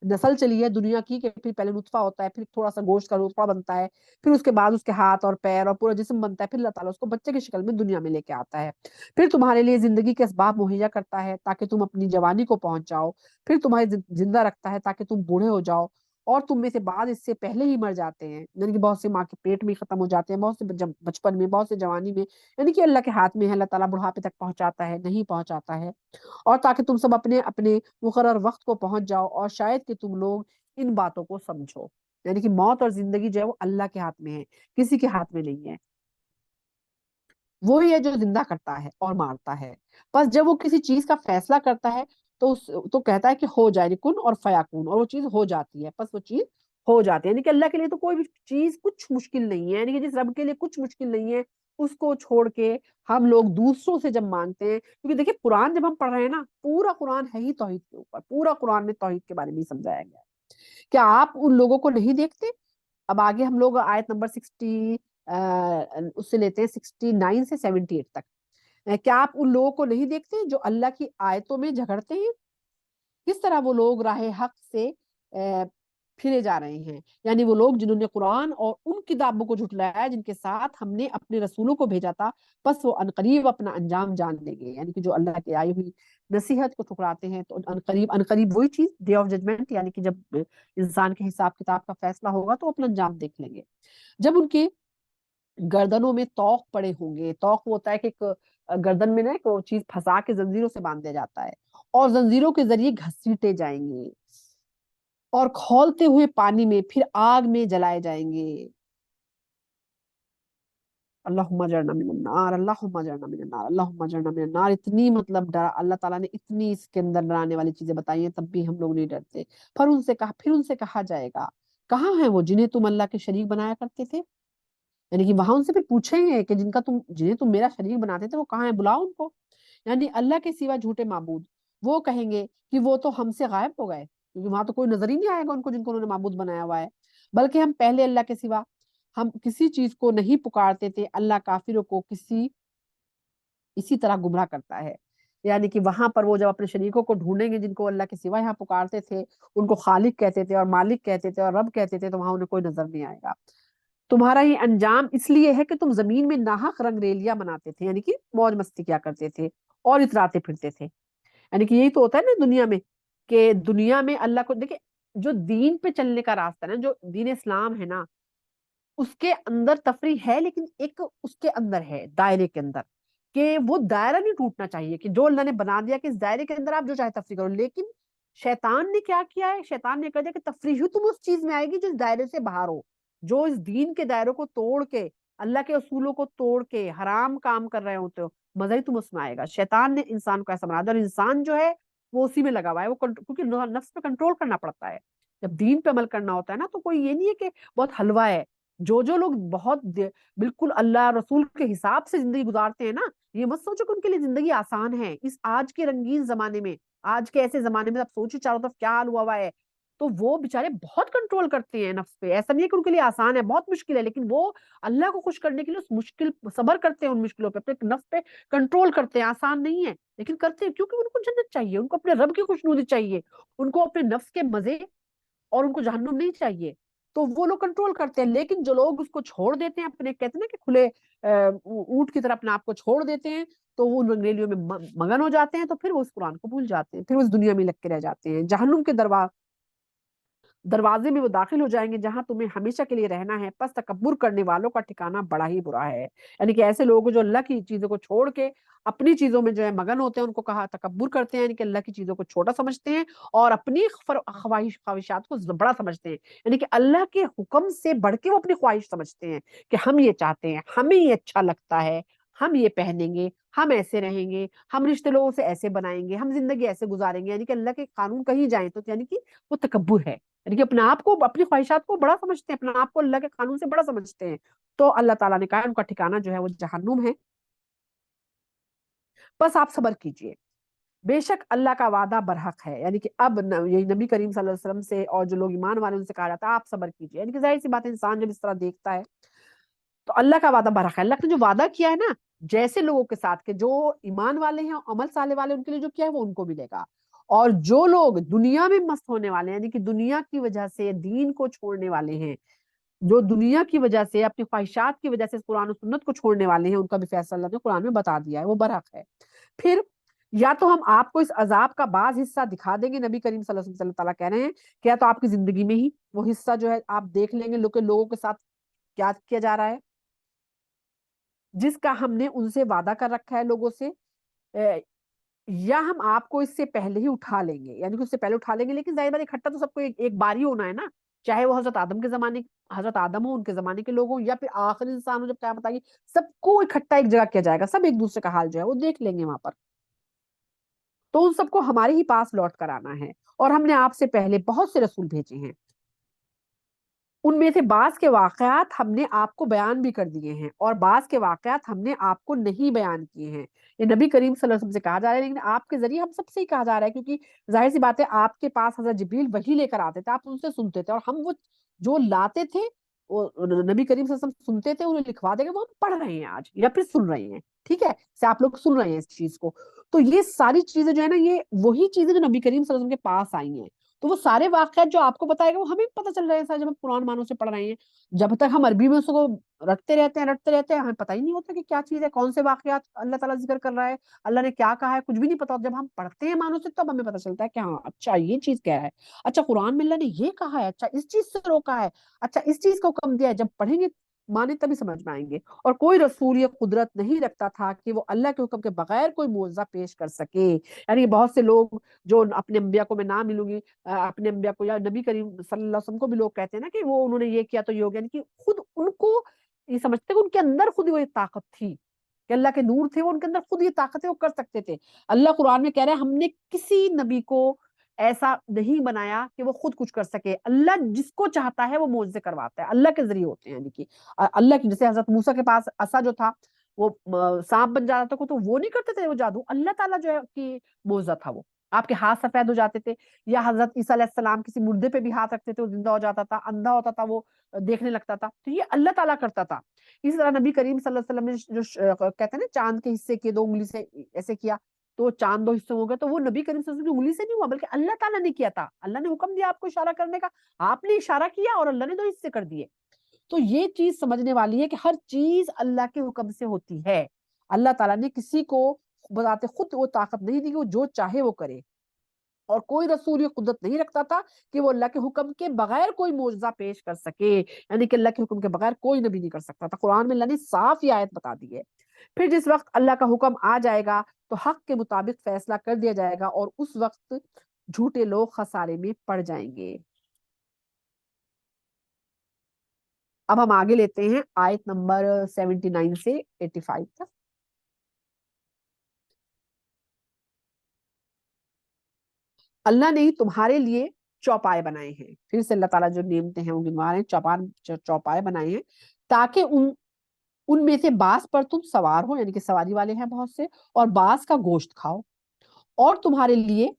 نسل چلی ہے دنیا کی، کہ پھر پہلے نطفہ ہوتا ہے، پھر تھوڑا سا گوشت کا نطفہ بنتا ہے، پھر اس کے بعد اس کے ہاتھ اور پیر اور پورا جسم بنتا ہے، پھر اللہ تعالیٰ اس کو بچے کی شکل میں دنیا میں لے کے آتا ہے، پھر تمہارے لیے زندگی کے اسباب مہیا کرتا ہے تاکہ تم اپنی جوانی کو پہنچ جاؤ، پھر تمہیں زندہ رکھتا ہے تاکہ تم بوڑھے ہو جاؤ، اور تم میں سے بعض اس سے پہلے ہی مر جاتے ہیں، یعنی کہ بہت سے ماں کے پیٹ میں ختم ہو جاتے ہیں، بہت سے بچپن میں، بہت سے جوانی میں، یعنی کہ اللہ کے ہاتھ میں ہے، اللہ تعالیٰ بڑھاپے تک پہنچاتا ہے نہیں پہنچاتا ہے، اور تاکہ تم سب اپنے اپنے مقرر وقت کو پہنچ جاؤ اور شاید کہ تم لوگ ان باتوں کو سمجھو۔ یعنی کہ موت اور زندگی جو ہے وہ اللہ کے ہاتھ میں ہے، کسی کے ہاتھ میں نہیں ہے. وہی ہے جو زندہ کرتا ہے اور مارتا ہے. بس جب وہ کسی چیز کا فیصلہ کرتا ہے تو کہتا ہے کہ ہو جائے، یعنی کن اور فیکون، اور وہ چیز ہو جاتی ہے. بس وہ چیز ہو جاتی ہے. یعنی کہ اللہ کے لیے تو کوئی بھی چیز کچھ مشکل نہیں ہے. یعنی کہ جس رب کے لیے کچھ مشکل نہیں ہے، اس کو چھوڑ کے ہم لوگ دوسروں سے جب مانگتے ہیں، کیونکہ دیکھیں قرآن جب ہم پڑھ رہے ہیں نا، پورا قرآن ہے ہی توحید کے اوپر. پورا قرآن میں توحید کے بارے میں ہی سمجھایا گیا ہے. کیا آپ ان لوگوں کو نہیں دیکھتے؟ اب آگے ہم لوگ آیت نمبر 60 اس سے لیتے ہیں 69 سے 78 تک. کیا آپ ان لوگوں کو نہیں دیکھتے جو اللہ کی آیتوں میں جھگڑتے ہیں؟ کس طرح وہ لوگ راہ حق سے پھرے جا رہے ہیں. یعنی وہ لوگ جنہوں نے قرآن اور ان کتابوں کو جھٹلایا جن کے ساتھ ہم نے اپنے رسولوں کو بھیجا تھا، بس وہ عنقریب اپنا انجام جان لیں گے. یعنی کہ جو اللہ کی آئی ہوئی نصیحت کو ٹھکراتے ہیں تو عنقریب وہی چیز ڈے آف ججمنٹ، یعنی کہ جب انسان کے حساب کتاب کا فیصلہ ہوگا تو اپنا انجام دیکھ لیں گے. جب ان کے گردنوں میں توق پڑے ہوں گے. توق ہوتا ہے کہ ایک گردن میں نا ایک چیز پھنسا کے زنجیروں سے باندھ دیا جاتا ہے، اور زنجیروں کے ذریعے گھسیٹے جائیں گے اور کھولتے ہوئے پانی میں پھر آگ میں جلائے جائیں گے. اللہم اجرنا من النار، اللہم اجرنا من النار، اللہم اجرنا من النار. اتنی مطلب ڈرا اللہ تعالیٰ نے اتنی اس کے اندر ڈرانے والی چیزیں بتائی ہیں، تب بھی ہم لوگ نہیں ڈرتے. پھر ان سے کہا جائے گا، کہاں ہیں وہ جنہیں تم اللہ کے شریک بنایا کرتے تھے؟ یعنی کہ وہاں ان سے پھر پوچھیں گے کہ جنہیں تم میرا شریک بناتے تھے وہ کہاں ہیں، بلاؤ ان کو. یعنی اللہ کے سوا جھوٹے معبود وہ کہیں گے کہ وہ تو ہم سے غائب ہو گئے، کیونکہ وہاں تو کوئی نظر ہی نہیں آئے گا ان کو جن کو انہوں نے معبود بنایا ہوا ہے. بلکہ ہم پہلے اللہ کے سوا ہم کسی چیز کو نہیں پکارتے تھے. اللہ کافروں کو اسی طرح گمراہ کرتا ہے. یعنی کہ وہاں پر وہ جب اپنے شریکوں کو ڈھونڈیں گے جن کو اللہ کے سوا یہاں پکارتے تھے، ان کو خالق کہتے تھے اور مالک کہتے تھے اور رب کہتے تھے، تو وہاں انہیں کوئی نظر نہیں آئے گا. تمہارا یہ انجام اس لیے ہے کہ تم زمین میں ناحق رنگ ریلیاں بناتے تھے، یعنی کہ موج مستی کیا کرتے تھے اور اتراتے پھرتے تھے. یعنی کہ یہی تو ہوتا ہے نا دنیا میں، کہ دنیا میں اللہ کو دیکھیں، جو دین پہ چلنے کا راستہ ہے نا، جو دین اسلام ہے نا، اس کے اندر تفریح ہے، لیکن ایک اس کے اندر ہے دائرے کے اندر، کہ وہ دائرہ نہیں ٹوٹنا چاہیے، کہ جو اللہ نے بنا دیا کہ اس دائرے کے اندر آپ جو چاہے تفریح کرو. لیکن شیطان نے کیا کیا ہے؟ شیطان نے کہا دیا کہ تفریح ہی تم اس چیز میں آئے گی جو اس دائرے سے باہر ہو، جو اس دین کے دائروں کو توڑ کے، اللہ کے اصولوں کو توڑ کے حرام کام کر رہے ہوتے ہو، مزہ ہی تم اس میں آئے گا. شیطان نے انسان کو ایسا بنا دیا، اور انسان جو ہے وہ اسی میں لگا ہوا ہے. وہ کیونکہ نفس پہ کنٹرول کرنا پڑتا ہے. جب دین پہ عمل کرنا ہوتا ہے نا، تو کوئی یہ نہیں ہے کہ بہت حلوہ ہے. جو لوگ بہت بالکل اللہ رسول کے حساب سے زندگی گزارتے ہیں نا، یہ مت سوچو کہ ان کے لیے زندگی آسان ہے. اس آج کے رنگین زمانے میں، آج کے ایسے زمانے میں آپ سوچو چاروں طرف کیا حال ہوا ہے، تو وہ بےچارے بہت کنٹرول کرتے ہیں نفس پہ. ایسا نہیں ہے کہ ان کے لیے آسان ہے، بہت مشکل ہے، لیکن وہ اللہ کو خوش کرنے کے لیے اس مشکل صبر کرتے ہیں، ان مشکلوں پہ اپنے نفس پہ کنٹرول کرتے ہیں. آسان نہیں ہے لیکن کرتے ہیں، کیونکہ ان کو جنت چاہیے، ان کو اپنے رب کی خوشنودی چاہیے، ان کو اپنے نفس کے مزے، اور ان کو جہنم نہیں چاہیے. تو وہ لوگ کنٹرول کرتے ہیں. لیکن جو لوگ اس کو چھوڑ دیتے ہیں، اپنے کہتے ہیں نا کہ کھلے اونٹ کی طرح اپنے آپ کو چھوڑ دیتے ہیں، تو وہ ان رنگریلیوں میں مگن ہو جاتے ہیں، تو پھر وہ اس قرآن کو بھول جاتے ہیں، پھر وہ اس دنیا میں لگ کے رہ جاتے ہیں. جہنم کے دروازے میں وہ داخل ہو جائیں گے جہاں تمہیں ہمیشہ کے لیے رہنا ہے. پس تکبر کرنے والوں کا ٹھکانہ بڑا ہی برا ہے. یعنی کہ ایسے لوگ جو اللہ کی چیزوں کو چھوڑ کے اپنی چیزوں میں جو ہے مگن ہوتے ہیں، ان کو کہا تکبر کرتے ہیں، یعنی کہ اللہ کی چیزوں کو چھوٹا سمجھتے ہیں اور اپنی خواہشات کو بڑا سمجھتے ہیں. یعنی کہ اللہ کے حکم سے بڑھ کے وہ اپنی خواہش سمجھتے ہیں کہ ہم یہ چاہتے ہیں، ہمیں یہ اچھا لگتا ہے، ہم یہ پہنیں گے، ہم ایسے رہیں گے، ہم رشتے لوگوں سے ایسے بنائیں گے، ہم زندگی ایسے گزاریں گے. یعنی کہ اللہ کے قانون کہیں جائیں تو یعنی کہ وہ تکبر ہے. یعنی کہ اپنے آپ کو، اپنی خواہشات کو بڑا سمجھتے ہیں، اپنے آپ کو اللہ کے قانون سے بڑا سمجھتے ہیں. تو اللہ تعالیٰ نے کہا ان کا ٹھکانہ جو ہے وہ جہنم ہے. بس آپ صبر کیجئے، بے شک اللہ کا وعدہ برحق ہے. یعنی کہ اب یہی نبی کریم صلی اللہ علیہ وسلم سے اور جو لوگ ایمان والے ان سے کہا جاتا ہے آپ صبر کیجئے. یعنی کہ ظاہر سی بات ہے، انسان جب اس طرح دیکھتا ہے تو اللہ کا وعدہ برحق ہے. اللہ نے جو وعدہ کیا ہے نا جیسے لوگوں کے ساتھ، کہ جو ایمان والے ہیں، عمل صالح والے، ان کے لیے جو کیا ہے وہ ان کو ملے گا. اور جو لوگ دنیا میں مست ہونے والے ہیں، یعنی کہ دنیا کی وجہ سے دین کو چھوڑنے والے ہیں، جو دنیا کی وجہ سے اپنی خواہشات کی وجہ سے قرآن و سنت کو چھوڑنے والے ہیں، ان کا بھی فیصلہ اللہ نے قرآن میں بتا دیا ہے، وہ برحق ہے. پھر یا تو ہم آپ کو اس عذاب کا بعض حصہ دکھا دیں گے. نبی کریم صلی اللہ علیہ وسلم تعالیٰ کہہ رہے ہیں کہ یا تو آپ کی زندگی میں ہی وہ حصہ جو ہے آپ دیکھ لیں گے لوگوں کے ساتھ کیا کیا جا رہا ہے، جس کا ہم نے ان سے وعدہ کر رکھا ہے لوگوں سے، یا ہم آپ کو اس سے پہلے ہی اٹھا لیں گے. یعنی کہ اس سے پہلے اٹھا لیں گے، لیکن ظاہر بات اکٹھا تو سب کو ایک بار ہی ہونا ہے نا. چاہے وہ حضرت آدم کے زمانے حضرت آدم ہو، ان کے زمانے کے لوگ ہوں، یا پھر آخری انسان ہو جب قیامت آئے گی، سب کو اکٹھا ایک جگہ کیا جائے گا، سب ایک دوسرے کا حال جو ہے وہ دیکھ لیں گے وہاں پر. تو ان سب کو ہمارے ہی پاس لوٹ کر آنا ہے. اور ہم نے آپ سے پہلے بہت سے رسول بھیجے ہیں، ان میں سے بعض کے واقعات ہم نے آپ کو بیان بھی کر دیے ہیں، اور بعض کے واقعات ہم نے آپ کو نہیں بیان کیے ہیں. یہ نبی کریم صلی اللہ علیہ وسلم سے کہا جا رہا ہے، لیکن آپ کے ذریعے ہم سب سے ہی کہا جا رہا ہے، کیونکہ ظاہر سی بات ہے آپ کے پاس حضرت جبریل وحی لے کر آتے تھے، آپ ان سے سنتے تھے، اور ہم وہ جو لاتے تھے وہ نبی کریم صلی اللہ علیہ وسلم سنتے تھے، انہیں لکھوا دے گا، وہ ہم پڑھ رہے ہیں آج یا پھر سن رہے ہیں. ٹھیک ہے، سے آپ لوگ سن رہے ہیں اس چیز کو. تو یہ ساری چیزیں جو ہے نا، یہ وہی چیزیں جو نبی کریم صلی اللہ علیہ وسلم کے پاس آئی ہیں. تو وہ سارے واقعات جو آپ کو بتائے گا وہ ہمیں پتہ چل رہے ہیں جب ہم قرآن مانوں سے پڑھ رہے ہیں. جب تک ہم عربی میں اس کو رٹتے رہتے ہیں ہمیں پتہ ہی نہیں ہوتا کہ کیا چیز ہے، کون سے واقعات اللہ تعالیٰ ذکر کر رہا ہے، اللہ نے کیا کہا ہے، کچھ بھی نہیں پتا. جب ہم پڑھتے ہیں مانوں سے تب ہمیں پتہ چلتا ہے کہ ہاں اچھا یہ چیز کیا ہے، اچھا قرآن میں اللہ نے یہ کہا ہے، اچھا اس چیز سے روکا ہے، اچھا اس چیز کو حکم دیا ہے. جب پڑھیں گے مانے تبھی سمجھ میں آئیں گے. اور کوئی رسول یہ قدرت نہیں رکھتا تھا کہ وہ اللہ کے حکم کے بغیر کوئی معجزہ پیش کر سکے. یعنی بہت سے لوگ جو اپنے انبیاء کو میں نہ ملوں گی، اپنے انبیاء کو یا نبی کریم صلی اللہ علیہ وسلم کو بھی لوگ کہتے ہیں نا کہ وہ انہوں نے یہ کیا تو یہ ہو گیا، یعنی کہ خود ان کو یہ سمجھتے کہ ان کے اندر خود وہ یہ طاقت تھی کہ اللہ کے نور تھے، وہ ان کے اندر خود یہ طاقت ہے، وہ کر سکتے تھے. اللہ قرآن میں کہہ رہا ہے ہم نے کسی نبی کو ایسا نہیں بنایا کہ وہ خود کچھ کر سکے. اللہ جس کو چاہتا ہے وہ معجزے کرواتا ہے، اللہ کے ذریعے ہوتے ہیں. یعنی کہ اللہ کی، جیسے حضرت موسیٰ کے پاس عصا جو تھا وہ سانپ بن جاتا تھا، تو وہ نہیں کرتے تھے وہ جادو، اللہ تعالیٰ جو ہے کہ معجزہ تھا وہ. آپ کے ہاتھ سفید ہو جاتے تھے، یا حضرت عیسیٰ علیہ السلام کسی مردے پہ بھی ہاتھ رکھتے تھے وہ زندہ ہو جاتا تھا، اندھا ہوتا تھا وہ دیکھنے لگتا تھا. تو یہ اللہ تعالیٰ کرتا تھا. اسی طرح نبی کریم صلی اللہ علیہ وسلم نے جو کہتے ہیں نا چاند کے حصے کے 2 انگلی سے ایسے کیا تو چاند 2 حصوں ہو گئے، تو وہ نبی کریم صلی اللہ علیہ وسلم کی انگلی سے نہیں ہوا بلکہ اللہ تعالیٰ نے کیا تھا. اللہ نے حکم دیا آپ کو اشارہ کرنے کا، آپ نے اشارہ کیا اور اللہ نے 2 حصے کر دیے. تو یہ چیز سمجھنے والی ہے کہ ہر چیز اللہ کے حکم سے ہوتی ہے. اللہ تعالیٰ نے کسی کو بذات خود وہ طاقت نہیں دی کہ وہ جو چاہے وہ کرے، اور کوئی رسول یہ قدرت نہیں رکھتا تھا کہ وہ اللہ کے حکم کے بغیر کوئی معجزہ پیش کر سکے. یعنی کہ اللہ کے حکم کے بغیر کوئی نبی نہیں کر سکتا تھا. قرآن میں اللہ نے صاف یہ آیت بتا دی ہے. پھر جس وقت اللہ کا حکم آ جائے گا تو حق کے مطابق فیصلہ کر دیا جائے گا، اور اس وقت جھوٹے لوگ خسارے میں پڑ جائیں گے. اب ہم آگے لیتے ہیں آیت نمبر 79 سے 85 تک. اللہ نے تمہارے لیے چوپائے بنائے ہیں. پھر سے اللہ تعالیٰ جو نعمتیں ہیں وہ گنوا رہے ہیں. چوپائے بنائے ہیں تاکہ ان میں سے بعض پر تم سوار ہو، یعنی کہ سواری والے ہیں بہت سے، اور بعض کا گوشت کھاؤ. اور تمہارے لیے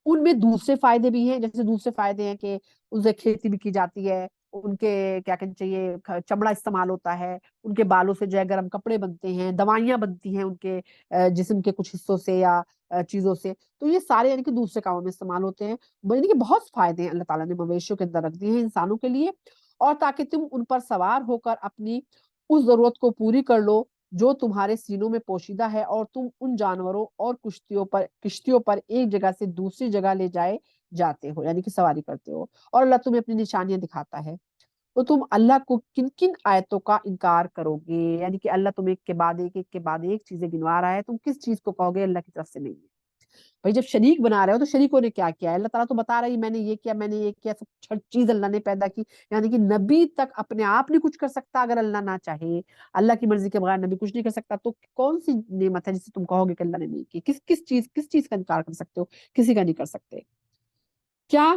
ان میں دوسرے فائدے بھی ہیں. جیسے دوسرے فائدے ہیں کہ ان سے کھیتی بھی کی جاتی ہے، ان کے کیا کہنا چاہیے چمڑا استعمال ہوتا ہے، ان کے بالوں سے جو ہے گرم کپڑے بنتے ہیں، دوائیاں بنتی ہیں ان کے جسم کے کچھ حصوں سے یا چیزوں سے. تو یہ سارے یعنی کہ دوسرے کاموں میں استعمال ہوتے ہیں. یعنی کہ بہت فائدے ہیں اللہ تعالیٰ نے مویشیوں کے اندر رکھ دیے ہیں انسانوں کے لیے، اور تاکہ تم ان پر سوار ہو کر اپنی اس ضرورت کو پوری کر لو جو تمہارے سینوں میں پوشیدہ ہے، اور تم ان جانوروں اور کشتیوں پر ایک جگہ سے دوسری جگہ لے جائے جاتے ہو، یعنی کہ سواری کرتے ہو، اور اللہ تمہیں اپنی نشانیاں دکھاتا ہے. تو تم اللہ کو کن کن آیتوں کا انکار کرو گے؟ یعنی کہ اللہ تم ایک کے بعد ایک چیزیں گنوا رہا ہے، تم کس چیز کو کہو گے اللہ کی طرف سے نہیں ہے؟ بھائی جب شریک بنا رہے ہو تو شریکوں نے کیا کیا ہے؟ اللہ تعالیٰ تو بتا رہا ہے میں نے یہ کیا، میں نے یہ کیا، سب ہر چیز اللہ نے پیدا کی. یعنی کہ نبی تک اپنے آپ نہیں کچھ کر سکتا اگر اللہ نہ چاہے. اللہ کی مرضی کے بغیر نبی کچھ نہیں کر سکتا. تو کون سی نعمت ہے جسے تم کہو گے کہ اللہ نے نہیں کی؟ کس چیز کا انکار کر سکتے ہو؟ کسی کا نہیں کر سکتے. کیا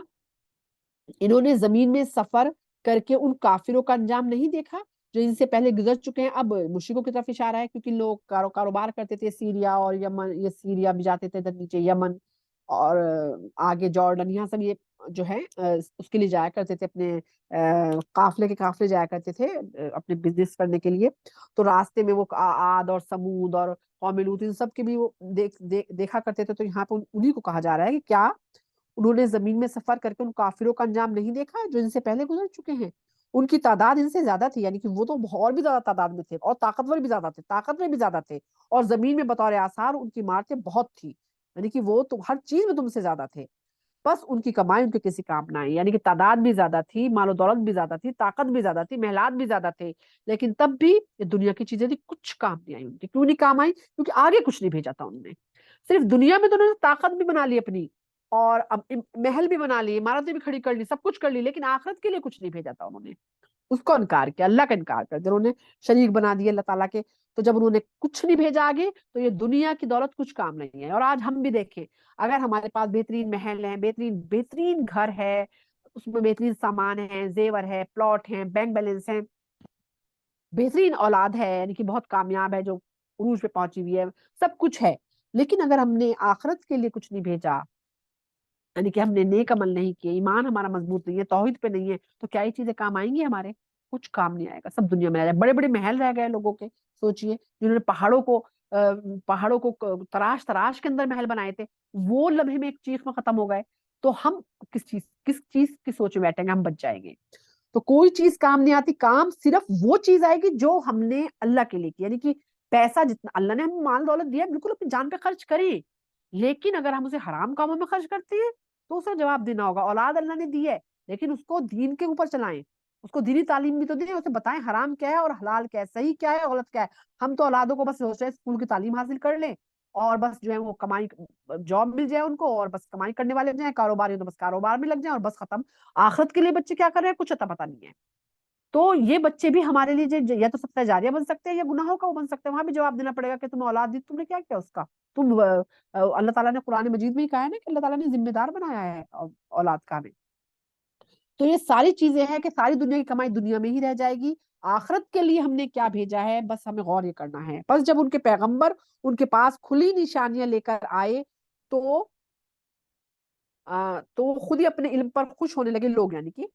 انہوں نے زمین میں سفر کر کے ان کافروں کا انجام نہیں دیکھا جو ان سے پہلے گزر چکے ہیں؟ اب مشرکوں کی طرف اشارہ ہے کیونکہ لوگ کاروبار کرتے تھے سیریا اور یمن، یہ سیریا بھی جاتے تھے ادھر نیچے یمن اور آگے جارڈن، یہاں سب یہ جو ہے اس کے لیے جایا کرتے تھے، اپنے قافلے جایا کرتے تھے اپنے بزنس کرنے کے لیے. تو راستے میں وہ عاد اور سمود اور قوم لوط ان سب کے بھی وہ دیکھا کرتے تھے. تو یہاں پہ انہیں کو کہا جا رہا ہے کہ کیا انہوں نے زمین میں سفر کر کے ان کافروں کا انجام نہیں دیکھا جو ان سے پہلے گزر چکے ہیں؟ ان کی تعداد ان سے زیادہ تھی، یعنی کہ وہ تو اور بھی زیادہ تعداد میں تھے، اور طاقتور بھی زیادہ تھے، طاقت میں بھی زیادہ تھے، اور زمین میں بطور آثار ان کی مارتیں بہت تھی. یعنی کہ وہ تو ہر چیز میں تم سے زیادہ تھے، بس ان کی کمائی ان کے کسی کام نہ آئی. یعنی کہ تعداد بھی زیادہ تھی، مال و دولت بھی زیادہ تھی، طاقت بھی زیادہ تھی، محلات بھی زیادہ تھے، لیکن تب بھی یہ دنیا کی چیزیں تھی کچھ کام نہیں آئی ان کی. کیوں نہیں کام آئی؟ کیونکہ آگے کچھ نہیں بھیجا تھا انہوں نے. صرف دنیا میں تو انہوں نے طاقت بھی بنا لی اپنی، اور اب محل بھی بنا لی, عمارتیں بھی کھڑی کر لی, سب کچھ کر لی, لیکن آخرت کے لیے کچھ نہیں بھیجا تھا انہوں نے. اس کو انکار کیا, اللہ کا انکار کر دیا انہوں نے, شریک بنا دیے اللہ تعالیٰ کے. تو جب انہوں نے کچھ نہیں بھیجا آگے, تو یہ دنیا کی دولت کچھ کام نہیں ہے. اور آج ہم بھی دیکھیں, اگر ہمارے پاس بہترین محل ہیں, بہترین بہترین گھر ہے, اس میں بہترین سامان ہے, زیور ہے, پلاٹ ہیں, بینک بیلنس ہیں, بہترین اولاد ہے, یعنی کہ بہت کامیاب ہے, جو عروج پہ پہنچی ہوئی ہے, سب کچھ ہے, لیکن اگر ہم نے آخرت کے لیے کچھ نہیں بھیجا, یعنی کہ ہم نے نیک عمل نہیں کیے, ایمان ہمارا مضبوط نہیں ہے, توحید پہ نہیں ہے, تو کیا یہ چیزیں کام آئیں گی ہمارے؟ کچھ کام نہیں آئے گا, سب دنیا میں رہ جائے. بڑے بڑے محل رہ گئے لوگوں کے, سوچئے جنہوں نے پہاڑوں کو تراش تراش کے اندر محل بنائے تھے, وہ لمحے میں ایک چیخ میں ختم ہو گئے. تو ہم کس چیز کی سوچ میں بیٹھیں گے؟ ہم بچ جائیں گے. تو کوئی چیز کام نہیں آتی, کام صرف وہ چیز آئے گی جو ہم نے اللہ کے لیے کی. یعنی کہ پیسہ جتنا اللہ نے ہمیں مال دولت دیا, بالکل اپنی جان پہ خرچ کریں, لیکن اگر ہم اسے حرام کاموں میں خرچ کرتے ہیں تو اسے جواب دینا ہوگا. اولاد اللہ نے دی ہے, لیکن اس کو دین کے اوپر چلائیں, اس کو دینی تعلیم بھی تو دیں, اسے بتائیں حرام کیا ہے اور حلال کیا ہے, صحیح کیا ہے, غلط کیا ہے. ہم تو اولادوں کو بس سوچ رہے ہیں اسکول کی تعلیم حاصل کر لیں, اور بس جو ہے وہ کمائی, جاب مل جائے ان کو, اور بس کمائی کرنے والے بن جائیں, کاروباری تو بس کاروبار میں لگ جائیں, اور بس ختم. آخرت کے لیے بچے کیا کر رہے ہیں کچھ پتا نہیں ہے. تو یہ بچے بھی ہمارے لیے یا تو صدقہ جاریہ بن سکتے ہیں, یا گناہوں کا وہ بن سکتے ہیں. وہاں بھی جواب دینا پڑے گا کہ تم اولاد دی, تم نے کیا کیا اس کا. تم اللہ تعالیٰ نے قرآن مجید میں ہی کہا ہے نا کہ اللہ تعالیٰ نے ذمہ دار بنایا ہے اولاد کا ہمیں. تو یہ ساری چیزیں ہیں کہ ساری دنیا کی کمائی دنیا میں ہی رہ جائے گی. آخرت کے لیے ہم نے کیا بھیجا ہے, بس ہمیں غور یہ کرنا ہے. بس جب ان کے پیغمبر ان کے پاس کھلی نشانیاں لے کر آئے, تو تو خود ہی اپنے علم پر خوش ہونے لگے لوگ, یعنی کہ,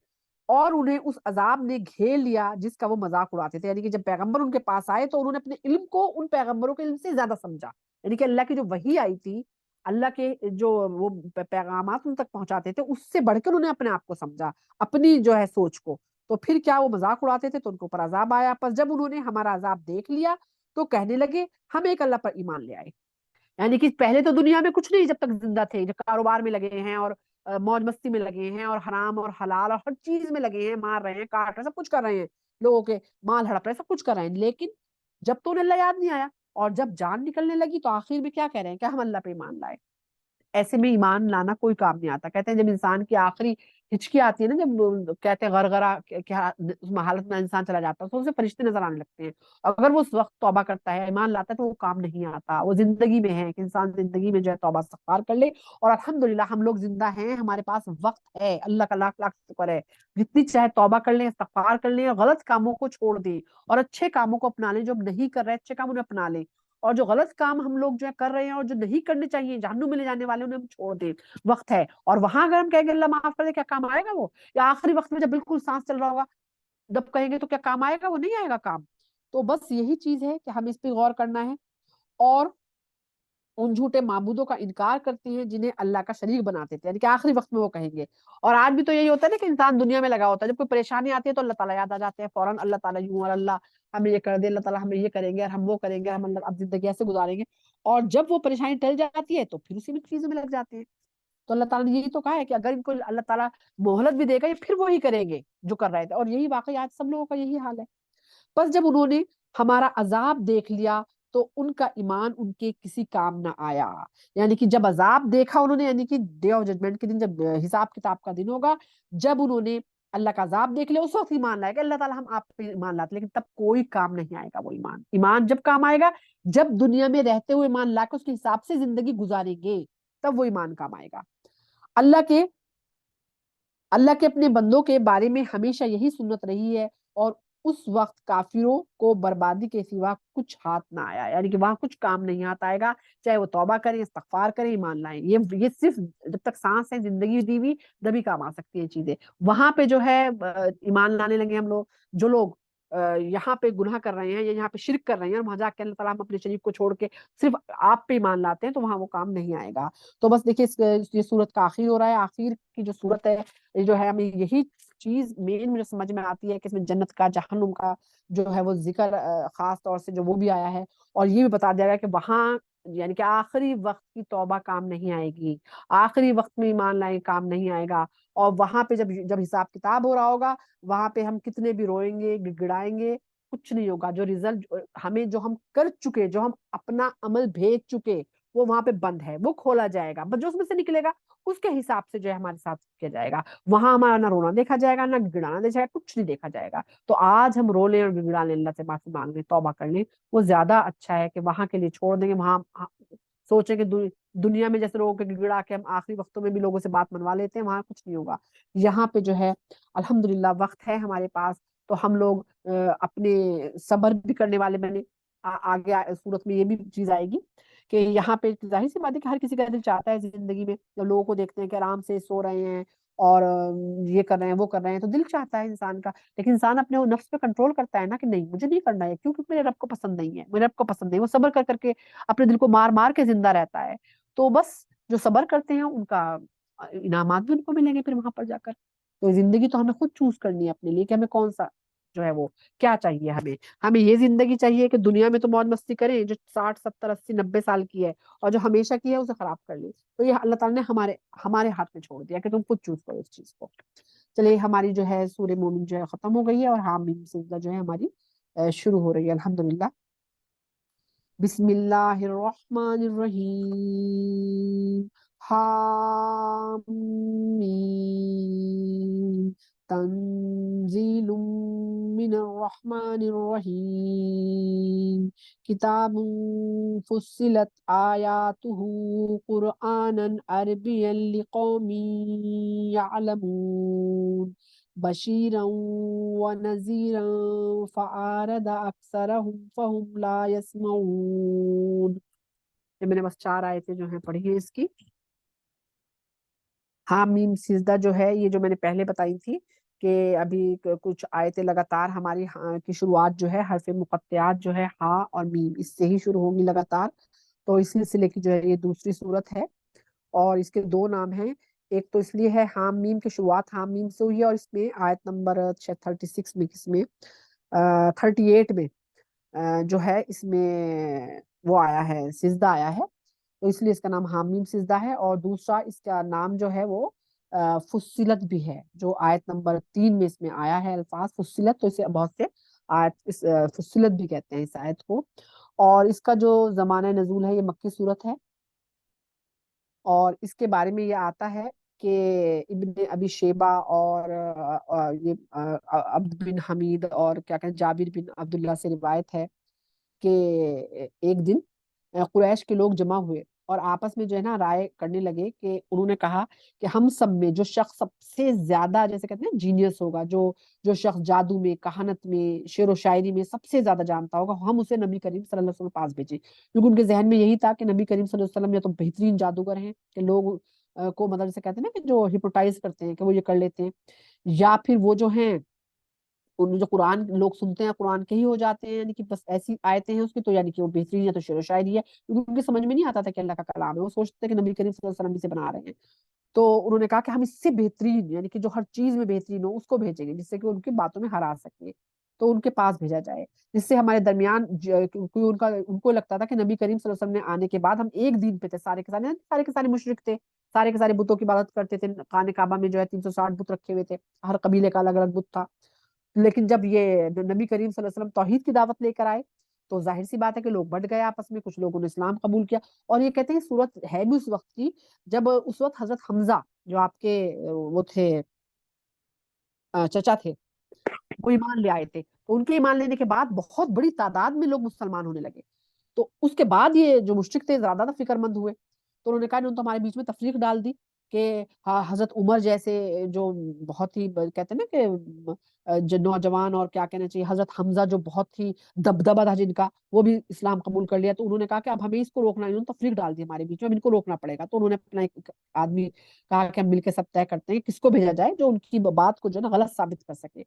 اور انہیں اس عذاب نے گھیر لیا جس کا وہ مذاق اڑاتے تھے. یعنی کہ جب پیغمبر ان کے پاس آئے تو انہوں نے اپنے علم کو ان پیغمبروں کے علم سے زیادہ سمجھا. یعنی کہ اللہ کی جو وحی آئی تھی, اللہ کے جو وہ پیغامات ان تک پہنچاتے تھے, اس سے بڑھ کر انہیں اپنے آپ کو سمجھا, اپنی جو ہے سوچ کو. تو پھر کیا وہ مذاق اڑاتے تھے, تو ان کے اوپر عذاب آیا. پس جب انہوں نے ہمارا عذاب دیکھ لیا تو کہنے لگے ہم ایک اللہ پر ایمان لے آئے. یعنی کہ پہلے تو دنیا میں کچھ نہیں, جب تک زندہ تھے, جب کاروبار میں لگے ہیں, اور موج مستی میں لگے ہیں, اور حرام اور حلال اور ہر چیز میں لگے ہیں, مار رہے ہیں, کاٹ رہے ہیں, سب کچھ کر رہے ہیں, لوگوں کے مال ہڑپ رہے ہیں, سب کچھ کر رہے ہیں. لیکن جب تو انہیں اللہ یاد نہیں آیا, اور جب جان نکلنے لگی, تو آخر میں کیا کہہ رہے ہیں کہ ہم اللہ پہ ایمان لائے. ایسے میں ایمان لانا کوئی کام نہیں آتا. کہتے ہیں جب انسان کی آخری ہچکی آتی ہے نا, جب کہتے ہیں غرغرہ, کیا اس حالت میں انسان چلا جاتا ہے, تو اسے فرشتے نظر آنے لگتے ہیں. اگر وہ اس وقت توبہ کرتا ہے, ایمان لاتا ہے, تو وہ کام نہیں آتا. وہ زندگی میں ہے کہ انسان زندگی میں جو ہے توبہ استغفار کر لے. اور الحمدللہ ہم لوگ زندہ ہیں, ہمارے پاس وقت ہے, اللہ کا لاکھ لاکھ شکر ہے. جتنی چاہے توبہ کر لیں, استغفار کر لیں, اور غلط کاموں کو چھوڑ دیں, اور اچھے کاموں کو اپنا لیں. جو ہم نہیں کر رہے اچھے کام انہیں اپنا لیں, اور جو غلط کام ہم لوگ جو ہے کر رہے ہیں, اور جو نہیں کرنے چاہیے, جہنم میں لے جانے والے, انہیں ہم چھوڑ دیں. وقت ہے. اور وہاں اگر ہم کہیں گے اللہ معاف کر دے, کیا کام آئے گا وہ؟ یا آخری وقت میں جب بالکل سانس چل رہا ہوگا جب کہیں گے, تو کیا کام آئے گا؟ وہ نہیں آئے گا کام. تو بس یہی چیز ہے کہ ہمیں اس پہ غور کرنا ہے, اور ان جھوٹے معبودوں کا انکار کرتے ہیں جنہیں اللہ کا شریک بناتے تھے. یعنی کہ آخری وقت میں وہ کہیں گے. اور آج بھی تو یہی ہوتا ہے نا کہ انسان دنیا میں لگا ہوتا ہے, جب کوئی پریشانی آتی ہے تو اللہ تعالیٰ یاد آ جاتے ہیں فوراً. اللہ تعالیٰ یوں, اور اللہ ہمیں یہ کر دے, اللہ تعالیٰ ہمیں یہ کریں گے, اور ہم وہ کریں گے, ہم اب زندگی ایسے گزاریں گے. اور جب وہ پریشانی ٹل جاتی ہے تو پھر اسی میں چیزوں میں لگ جاتے ہیں. تو اللہ تعالیٰ نے یہی تو کہا ہے کہ اگر ان کو اللہ تعالیٰ مہلت بھی دے گا, یہ پھر وہی کریں گے جو کر رہے تھے. اور یہی واقعی آج سب لوگوں کا یہی حال ہے. بس جب انہوں نے ہمارا عذاب دیکھ لیا تو ان کا ایمان ان کے کسی کام نہ آیا. یعنی کہ جب عذاب دیکھا انہوں نے, یعنی کہ ڈے آف ججمنٹ کے دن, جب حساب کتاب کا دن ہوگا, جب انہوں نے اللہ کا عذاب دیکھ لیا, اس وقت ایمان لائے کہ اللہ تعالیٰ ہم آپ پہ ایمان لاتے. لیکن تب کوئی کام نہیں آئے گا وہ ایمان. ایمان جب کام آئے گا جب دنیا میں رہتے ہوئے ایمان لا کے اس کے حساب سے زندگی گزاریں گے, تب وہ ایمان کام آئے گا. اللہ کے اللہ کے اپنے بندوں کے بارے میں ہمیشہ یہی سنت رہی ہے, اور اس وقت کافروں کو بربادی کے سوا کچھ ہاتھ نہ آیا. یعنی کہ وہاں کچھ کام نہیں آتا آئے گا, چاہے وہ توبہ کریں, استغفار کریں, ایمان لائیں. یہ صرف جب تک سانس ہے, زندگی دی ہوئی, تبھی کام آ سکتی ہیں چیزیں. وہاں پہ جو ہے ایمان لانے لگے ہم لوگ, جو لوگ یہاں پہ گناہ کر رہے ہیں یا یہاں پہ شرک کر رہے ہیں, اور وہاں جا کے اللہ تعالیٰ ہم اپنے شریک کو چھوڑ کے صرف آپ پہ ایمان لاتے ہیں, تو وہاں وہ کام نہیں آئے گا. تو بس دیکھیے یہ سورت کا آخر ہو رہا ہے. آخر کی جو سورت ہے جو ہے, ہمیں یہی چیز مین مجھے سمجھ میں آتی ہے کہ اس میں جنت کا, جہنم کا جو ہے وہ ذکر خاص طور سے جو وہ بھی آیا ہے. اور یہ بھی بتا دیا گیا کہ وہاں یعنی کہ آخری وقت کی توبہ کام نہیں آئے گی, آخری وقت میں ایمان لائیں کام نہیں آئے گا. اور وہاں پہ جب حساب کتاب ہو رہا ہوگا, وہاں پہ ہم کتنے بھی روئیں گے, گڑگڑائیں گے, کچھ نہیں ہوگا. جو ریزلٹ ہمیں, جو ہم کر چکے, جو ہم اپنا عمل بھیج چکے, وہ وہاں پہ بند ہے، وہ کھولا جائے گا، بس جو اس میں سے نکلے گا اس کے حساب سے جو ہے ہمارے ساتھ کیا جائے گا. وہاں ہمارا نہ رونا دیکھا جائے گا، نہ گڑانا دیکھا جائے گا، کچھ نہیں دیکھا جائے گا. تو آج ہم رو لیں اور گڑا لیں، اللہ سے معافی مانگ لیں، توبہ کر لیں، وہ زیادہ اچھا ہے کہ وہاں کے لیے چھوڑ دیں گے. وہاں سوچیں کہ دنیا میں جیسے لوگوں کے گڑا کے ہم آخری وقتوں میں بھی لوگوں سے بات منوا لیتے ہیں، وہاں کچھ نہیں ہوگا. یہاں پہ جو ہے الحمدللہ وقت ہے ہمارے پاس، تو ہم لوگ اپنے صبر بھی کرنے والے بنے. آگے صورت میں یہ بھی چیز آئے گی کہ یہاں پہ ظاہر سی بات ہے کہ ہر کسی کا دل چاہتا ہے زندگی میں، جب لوگوں کو دیکھتے ہیں کہ آرام سے سو رہے ہیں اور یہ کر رہے ہیں وہ کر رہے ہیں، تو دل چاہتا ہے انسان کا. لیکن انسان اپنے نفس پہ کنٹرول کرتا ہے نا کہ نہیں مجھے نہیں کرنا ہے، کیونکہ میرے رب کو پسند نہیں ہے، میرے رب کو پسند نہیں. وہ صبر کر کر کے اپنے دل کو مار مار کے زندہ رہتا ہے. تو بس جو صبر کرتے ہیں ان کا انعامات بھی ان کو ملیں گے پھر وہاں پر جا کر. تو زندگی تو ہمیں خود چوز کرنی ہے اپنے لیے کہ ہمیں کون سا جو ہے وہ کیا چاہیے. ہمیں یہ زندگی چاہیے کہ دنیا میں تو موج مستی کریں جو 60 70 80 90 سال کی ہے، اور جو ہمیشہ کی ہے اسے خراب کر لیں. تو یہ اللہ تعالیٰ نے ہمارے ہاتھ میں چھوڑ دیا کہ تم خود چوز کرو اس چیز کو. چلیے ہماری جو ہے سورہ مومن جو ہے ختم ہو گئی ہے، اور حامیم سجدہ جو ہے ہماری شروع ہو رہی ہے الحمدللہ. بسم اللہ الرحمن الرحیم. حامیم تنزیل من الرحمن الرحیم. کتاب فصلت آیاتہ قرآنا عربیا لقوم یعلمون بشیرا ونذیرا فأعرض أکثرهم فهم لا يسمعون. یہ میں نے بس 4 آیتیں جو ہیں پڑھی ہیں اس کی. حامیم سجدہ جو ہے یہ جو میں نے پہلے بتائی تھی کہ ابھی کچھ آیتیں لگاتار ہماری کی شروعات جو ہے حرف مقطعات جو ہے ہا اور میم اس سے ہی شروع ہوگی لگاتار. تو اس سلسلے کی جو ہے یہ دوسری صورت ہے، اور اس کے 2 نام ہیں. ایک تو اس لیے ہے حام میم کی شروعات حام میم سے ہوئی ہے، اور اس میں آیت نمبر 36 میں کس میں 38 میں جو ہے اس میں وہ آیا ہے سجدہ آیا ہے، تو اس لیے اس کا نام حامیم سجدہ ہے. اور دوسرا اس کا نام جو ہے وہ فصلت بھی ہے، جو آیت نمبر 3 میں اس میں آیا ہے الفاظ فصلت، تو اسے بہت سے آیت اس فصلت بھی کہتے ہیں اس آیت کو. اور اس کا جو زمانہ نزول ہے یہ مکی صورت ہے، اور اس کے بارے میں یہ آتا ہے کہ ابن ابی شیبہ اور یہ عبد بن حمید اور کیا کہتے ہیں جابر بن عبداللہ سے روایت ہے کہ ایک دن قریش کے لوگ جمع ہوئے اور آپس میں جو ہے نا رائے کرنے لگے کہ انہوں نے کہا کہ ہم سب میں جو شخص سب سے زیادہ جیسے کہتے ہیں جینیس ہوگا، جو شخص جادو میں، کہانت میں، شعر و شاعری میں سب سے زیادہ جانتا ہوگا، ہم اسے نبی کریم صلی اللہ علیہ وسلم کے پاس بھیجیں. کیونکہ ان کے ذہن میں یہی تھا کہ نبی کریم صلی اللہ علیہ وسلم یا تو بہترین جادوگر ہیں کہ لوگ کو مطلب جیسے کہتے ہیں نا کہ جو ہپنوٹائز کرتے ہیں کہ وہ یہ کر لیتے ہیں، یا پھر وہ جو ہیں ان جو قرآن لوگ سنتے ہیں قرآن کے ہی ہو جاتے ہیں، یعنی کہ بس ایسی آیتیں ہیں اس کی تو یعنی کہ وہ بہترین یا تو شعر و شاعری ہے. کیونکہ ان کے سمجھ میں نہیں آتا تھا کہ اللہ کا کلام ہے، وہ سوچتے ہیں کہ نبی کریم صلی اللہ علیہ وسلم سے بنا رہے ہیں. تو انہوں نے کہا کہ ہم اس سے بہترین یعنی کہ جو ہر چیز میں بہترین ہو اس کو بھیجیں گے، جس سے کہ ان کی باتوں میں ہرا سکیں. تو ان کے پاس بھیجا جائے، جس سے ہمارے درمیان کوئی ان کو لگتا تھا کہ نبی کریم صلی اللہ علیہ وسلم نے آنے کے بعد ہم ایک دین پہ تھے، سارے کے سارے مشرک تھے، سارے کے سارے بتوں کی عبادت کرتے تھے. خانہ کعبہ میں جو ہے 360 بت رکھے ہوئے تھے، ہر قبیلے کا الگ الگ بت تھا. لیکن جب یہ نبی کریم صلی اللہ علیہ وسلم توحید کی دعوت لے کر آئے تو ظاہر سی بات ہے کہ لوگ بٹ گئے آپس میں، کچھ لوگوں نے اسلام قبول کیا. اور یہ کہتے ہیں صورت ہے بھی اس وقت کی جب اس وقت حضرت حمزہ جو آپ کے وہ تھے چچا تھے، وہ ایمان لے آئے تھے. تو ان کے ایمان لینے کے بعد بہت بڑی تعداد میں لوگ مسلمان ہونے لگے. تو اس کے بعد یہ جو مشرک تھے زیادہ فکر مند ہوئے، تو انہوں نے کہا انہوں نے تو ہمارے بیچ میں تفریق ڈال دی کہ حضرت عمر جیسے جو بہت ہی کہتے ہیں نا کہ جو نوجوان، اور کیا کہنا چاہیے حضرت حمزہ جو بہت ہی دبدبا تھا جن کا، وہ بھی اسلام قبول کر لیا. تو انہوں نے کہا کہ اب ہمیں اس کو روکنا، انہوں نے تفریق ڈال دی ہمارے بیچ میں، اب ان کو روکنا پڑے گا. تو انہوں نے اپنا ایک آدمی کہا کہ ہم مل کے سب طے کرتے ہیں کس کو بھیجا جائے جو ان کی بات کو جو ہے نا غلط ثابت کر سکے.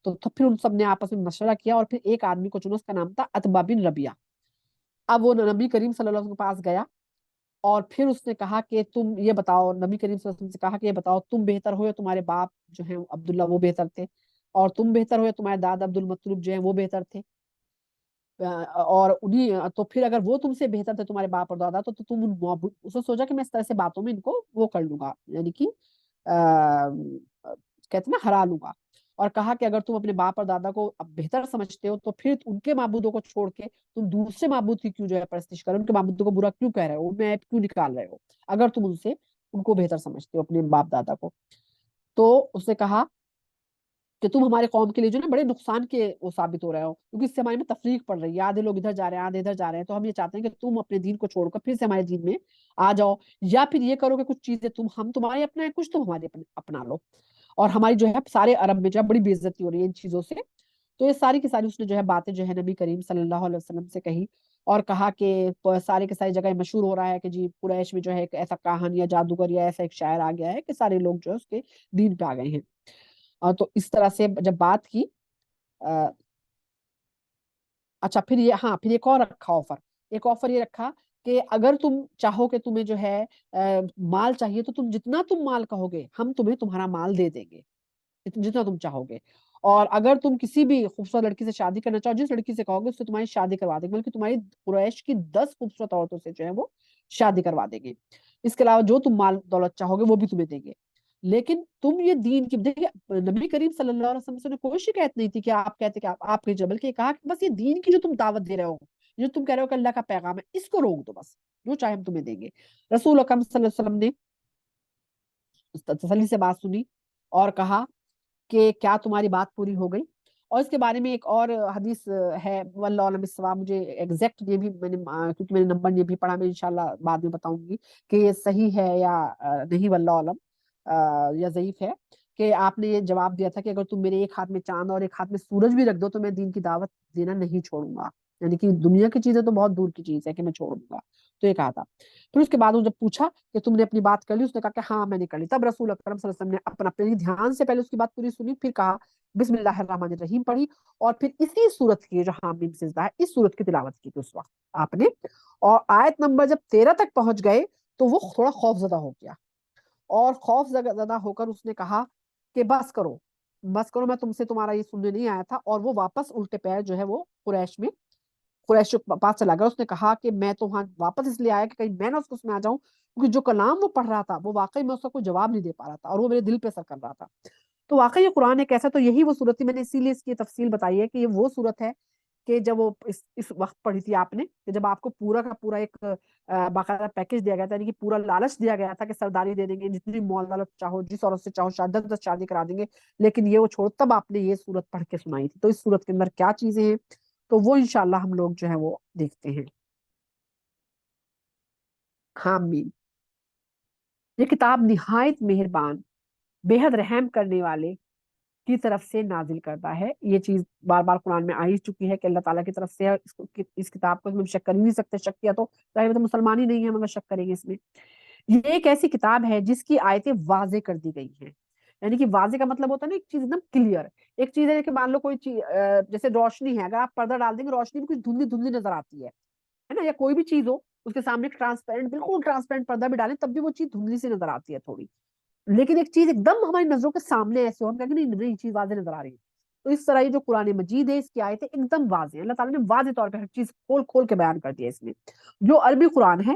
تو پھر ان سب نے آپس میں مشورہ کیا اور پھر ایک آدمی کو چنا، اس کا نام تھا عتبہ بن ربیعہ. اب وہ نبی کریم صلی اللہ علیہ وسلم کے پاس گیا اور پھر اس نے کہا کہ تم یہ بتاؤ، نبی کریم صلی اللہ علیہ وسلم سے کہا کہ یہ بتاؤ تم بہتر ہو یا تمہارے باپ جو ہیں عبداللہ وہ بہتر تھے، اور تم بہتر ہو یا تمہارے دادا عبد المطلب جو ہیں وہ بہتر تھے. اور انہیں تو پھر اگر وہ تم سے بہتر تھے تمہارے باپ اور دادا تو تم اس نے سوچا کہ میں اس طرح سے باتوں میں ان کو وہ کر لوں گا، یعنی کہ کہتے ہیں نا ہرا لوں گا. اور کہا کہ اگر تم اپنے باپ اور دادا کو اب بہتر سمجھتے ہو تو پھر ان کے معبودوں کو چھوڑ کے تم دوسرے معبود کی کیوں جو ہے پرستش کرو، ان کے معبودوں کو برا کیوں کہہ رہے ہو، میں عیب کیوں نکال رہے ہو، اگر تم ان کو بہتر سمجھتے ہو اپنے باپ دادا کو۔ تو اس نے کہا کہ تم ہمارے قوم کے لیے جو نا بڑے نقصان کے وہ ثابت ہو رہے ہو، کیونکہ اس سے ہمارے میں تفریق پڑ رہی ہے، آدھے لوگ ادھر جا رہے ہیں آدھے ادھر جا رہے ہیں، تو ہم یہ چاہتے ہیں کہ تم اپنے دین کو چھوڑ کر پھر سے ہمارے دین میں آ جاؤ، یا پھر یہ کرو کہ کچھ چیزیں ہم تمہارے اپنا ہے، کچھ تم ہمارے اپنا لو۔ اور ہماری جو ہے سارے عرب میں جو ہے بڑی بے عزتی ہو رہی ہے ان چیزوں سے۔ تو یہ ساری کی ساری اس نے جو ہے باتیں جو ہے نبی کریم صلی اللہ علیہ وسلم سے کہی، اور کہا کہ سارے کے ساری جگہ مشہور ہو رہا ہے کہ جی قریش میں جو ہے ایک ایسا کاہن یا جادوگر یا ایسا ایک شاعر آ گیا ہے کہ سارے لوگ جو ہے اس کے دین پہ آ گئے ہیں۔ اور تو اس طرح سے جب بات کی، اچھا پھر یہ، ہاں پھر ایک اور رکھا آفر، ایک آفر یہ رکھا کہ اگر تم چاہو کہ تمہیں جو ہے مال چاہیے تو تم جتنا تم مال کہو گے ہم تمہیں تمہارا مال دے دیں گے، جتنا تم چاہو گے، اور اگر تم کسی بھی خوبصورت لڑکی سے شادی کرنا چاہو، جس لڑکی سے کہو گے اس سے تمہاری شادی کروا دیں گے، بلکہ تمہاری قریش کی 10 خوبصورت عورتوں سے جو ہے وہ شادی کروا دیں گے، اس کے علاوہ جو تم مال دولت چاہو گے وہ بھی تمہیں دیں گے۔ لیکن تم یہ دین کی دیکھیے، نبی کریم صلی اللہ علیہ وسلم سے کوئی شکایت نہیں تھی کہ آپ کہتے کہ آپ کے جبل کے، کہا کہ بس یہ دین کی جو تم دعوت دے رہے ہو، جو تم کہہ رہے ہو کہ اللہ کا پیغام ہے، اس کو روک دو، بس جو چاہے ہم تمہیں دیں گے۔ رسول اکرم صلی اللہ علیہ وسلم نے تسلی سے بات سنی اور کہا کہ کیا تمہاری بات پوری ہو گئی؟ اور اس کے بارے میں ایک اور حدیث ہے، واللہ علم الصواب، مجھے ایگزیکٹ یہ بھی میں نے کیونکہ میں نے نمبر یہ بھی پڑھا، میں انشاءاللہ بعد میں بتاؤں گی کہ یہ صحیح ہے یا نہیں، واللہ علم، یا ضعیف ہے، کہ آپ نے یہ جواب دیا تھا کہ اگر تم میرے ایک ہاتھ میں چاند اور ایک ہاتھ میں سورج بھی رکھ دو تو میں دین کی دعوت دینا نہیں چھوڑوں گا، یعنی کہ دنیا کی چیزیں تو بہت دور کی چیز ہے کہ میں چھوڑ دوں گا، تو یہ کہا تھا۔ پھر اس کے بعد جب پوچھا کہ تم نے اپنی بات کر لی، اس نے کہا کہ ہاں میں نے کر لی، تب رسول اکرم صلی اللہ علیہ وسلم نے اپنا پہلے دھیان سے پہلے اس کی بات پوری سنی، پھر کہا بسم اللہ الرحمن الرحیم پڑھی، اور پھر اسی صورت کی جو حامیم سجدہ ہے اس صورت کی تلاوت کی تھی اس وقت آپ نے، اور آیت نمبر جب 13 تک پہنچ گئے تو وہ تھوڑا خوف زدہ ہو گیا، اور خوف زدہ ہو کر اس نے کہا کہ بس کرو بس کرو، میں تم سے تمہارا یہ سننے نہیں آیا تھا، اور وہ واپس الٹے پیر جو ہے وہ قریش کے پاس چلا گیا۔ اس نے کہا کہ میں تو وہاں واپس اس لیے آیا کہ کہیں میں نہ اس میں آ جاؤں، کیونکہ جو کلام وہ پڑھ رہا تھا وہ واقعی میں اس کا کوئی جواب نہیں دے پا رہا تھا، اور وہ میرے دل پہ اثر کر رہا تھا۔ تو واقعی یہ قرآن ایک ایسا، تو یہی وہ صورت تھی، میں نے اسی لیے اس کی تفصیل بتائی ہے کہ یہ وہ صورت ہے کہ جب وہ اس وقت پڑھی تھی آپ نے، کہ جب آپ کو پورا کا پورا ایک باقاعدہ پیکج دیا گیا تھا، یعنی کہ پورا لالچ دیا گیا تھا کہ سرداری دے دیں گے، جتنی مال دولت چاہو، جس عورت سے چاہو شادی شادی کرا دیں گے، لیکن یہ وہ چھوڑ، تب آپ نے یہ صورت پڑھ کے سنائی تھی۔ تو اس صورت کے اندر کیا چیزیں ہیں تو وہ انشاءاللہ ہم لوگ جو ہے وہ دیکھتے ہیں۔ حامیم، یہ کتاب نہایت مہربان، بے حد رحم کرنے والے کی طرف سے نازل کرتا ہے۔ یہ چیز بار بار قرآن میں آ ہی چکی ہے کہ اللہ تعالیٰ کی طرف سے ہے، اس کتاب کو ہم شک کر ہی نہیں سکتے، شک کیا تو ظاہر ہے مسلمان ہی نہیں ہے مگر شک کریں گے اس میں۔ یہ ایک ایسی کتاب ہے جس کی آیتیں واضح کر دی گئی ہیں، یعنی کہ واضح کا مطلب ہوتا ہے نا ایک چیز ایک دم کلیئر، ایک چیز ہے کہ مان لو کوئی چیز جیسے روشنی ہے، اگر آپ پردہ ڈال دیں گے روشنی بھی کچھ دھندلی دھندلی نظر آتی ہے نا، یا کوئی بھی چیز ہو اس کے سامنے ٹرانسپیرنٹ بالکل ٹرانسپیرنٹ پردہ بھی ڈالیں تب بھی وہ چیز دھندلی سی نظر آتی ہے تھوڑی، لیکن ایک چیز ایک دم ہماری نظروں کے سامنے ایسے ہو ہم کہیں نہیں یہ چیز واضح نظر آ رہی ہے۔ تو اس طرح یہ جو قرآن مجید ہے اس کی آیتیں ایک دم واضح ہیں، اللہ تعالیٰ نے واضح طور پہ ہر چیز کھول کھول کے بیان کر دیا اس میں۔ جو عربی قرآن ہے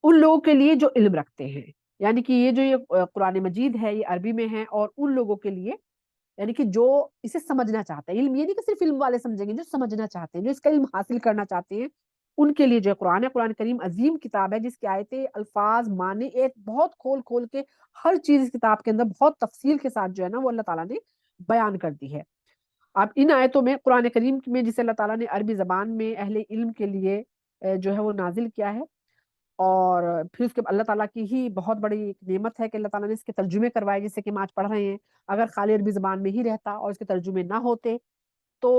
ان لوگوں کے لیے جو علم رکھتے ہیں، یعنی کہ یہ قرآن مجید ہے یہ عربی میں ہے، اور ان لوگوں کے لیے یعنی کہ جو اسے سمجھنا چاہتے ہیں، علم یہ نہیں کہ صرف علم والے سمجھیں گے، جو سمجھنا چاہتے ہیں، جو اس کا علم حاصل کرنا چاہتے ہیں، ان کے لیے جو قرآن ہے، قرآن کریم عظیم کتاب ہے جس کی آیتیں، الفاظ، معنی ایک بہت کھول کھول کے ہر چیز اس کتاب کے اندر بہت تفصیل کے ساتھ جو ہے نا وہ اللہ تعالیٰ نے بیان کر دی ہے۔ اب ان آیتوں میں قرآن کریم میں جسے اللہ تعالیٰ نے عربی زبان میں اہل علم کے لیے جو ہے وہ نازل کیا ہے، اور پھر اس کے اللہ تعالیٰ کی ہی بہت بڑی نعمت ہے کہ اللہ تعالیٰ نے اس کے ترجمے کروائے، جیسے کہ ہم آج پڑھ رہے ہیں، اگر خالی عربی زبان میں ہی رہتا اور اس کے ترجمے نہ ہوتے تو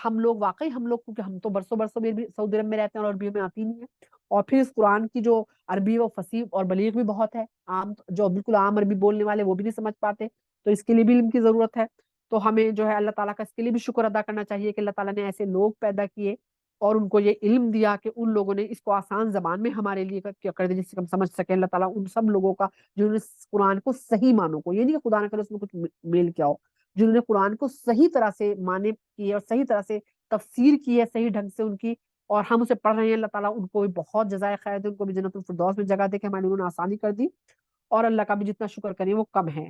ہم لوگ واقعی کیونکہ ہم تو برسوں برسوں بھی سعودی عرب میں رہتے ہیں اور عربی میں آتی نہیں ہے، اور پھر اس قرآن کی جو عربی وہ فصیح اور بلیغ بھی بہت ہے، عام جو بالکل عام عربی بولنے والے وہ بھی نہیں سمجھ پاتے، تو اس کے لیے بھی علم کی ضرورت ہے۔ تو ہمیں جو ہے اللہ تعالیٰ کا اس کے لیے بھی شکر ادا کرنا چاہیے کہ اللہ تعالیٰ نے ایسے لوگ پیدا کیے اور ان کو یہ علم دیا کہ ان لوگوں نے اس کو آسان زبان میں ہمارے لیے کر دیا جس سے ہم سمجھ سکیں۔ اللہ تعالیٰ ان سب لوگوں کا جنہوں نے قرآن کو صحیح معنوں کو، یہ نہیں کہ خدا نہ کرے اس میں کچھ میل کیا ہو، جنہوں نے قرآن کو صحیح طرح سے معنی کی اور صحیح طرح سے تفسیر کی ہے، صحیح ڈھنگ سے ان کی، اور ہم اسے پڑھ رہے ہیں، اللہ تعالیٰ ان کو بھی بہت جزائے خیر دے، ان کو بھی جنت الفردوس میں جگہ دے کہ ہمارے انہوں نے آسانی کر دی، اور اللہ کا بھی جتنا شکر کریں وہ کم ہے۔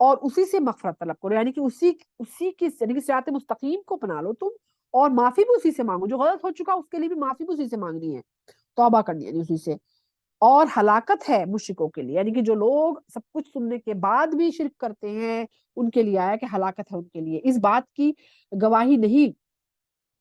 اور اسی سے مغفرت طلب کرو، یعنی کہ اسی کی یعنی کہ صراط مستقیم کو اپنا لو تم، اور معافی بھی اسی سے مانگو، جو غلط ہو چکا اس کے لیے بھی معافی بھی اسی سے مانگنی ہے، توبہ کرنی ہے اسی سے۔ اور ہلاکت ہے مشرکوں کے لیے، یعنی کہ جو لوگ سب کچھ سننے کے بعد بھی شرک کرتے ہیں ان کے لیے آیا کہ ہلاکت ہے ان کے لیے، گواہی نہیں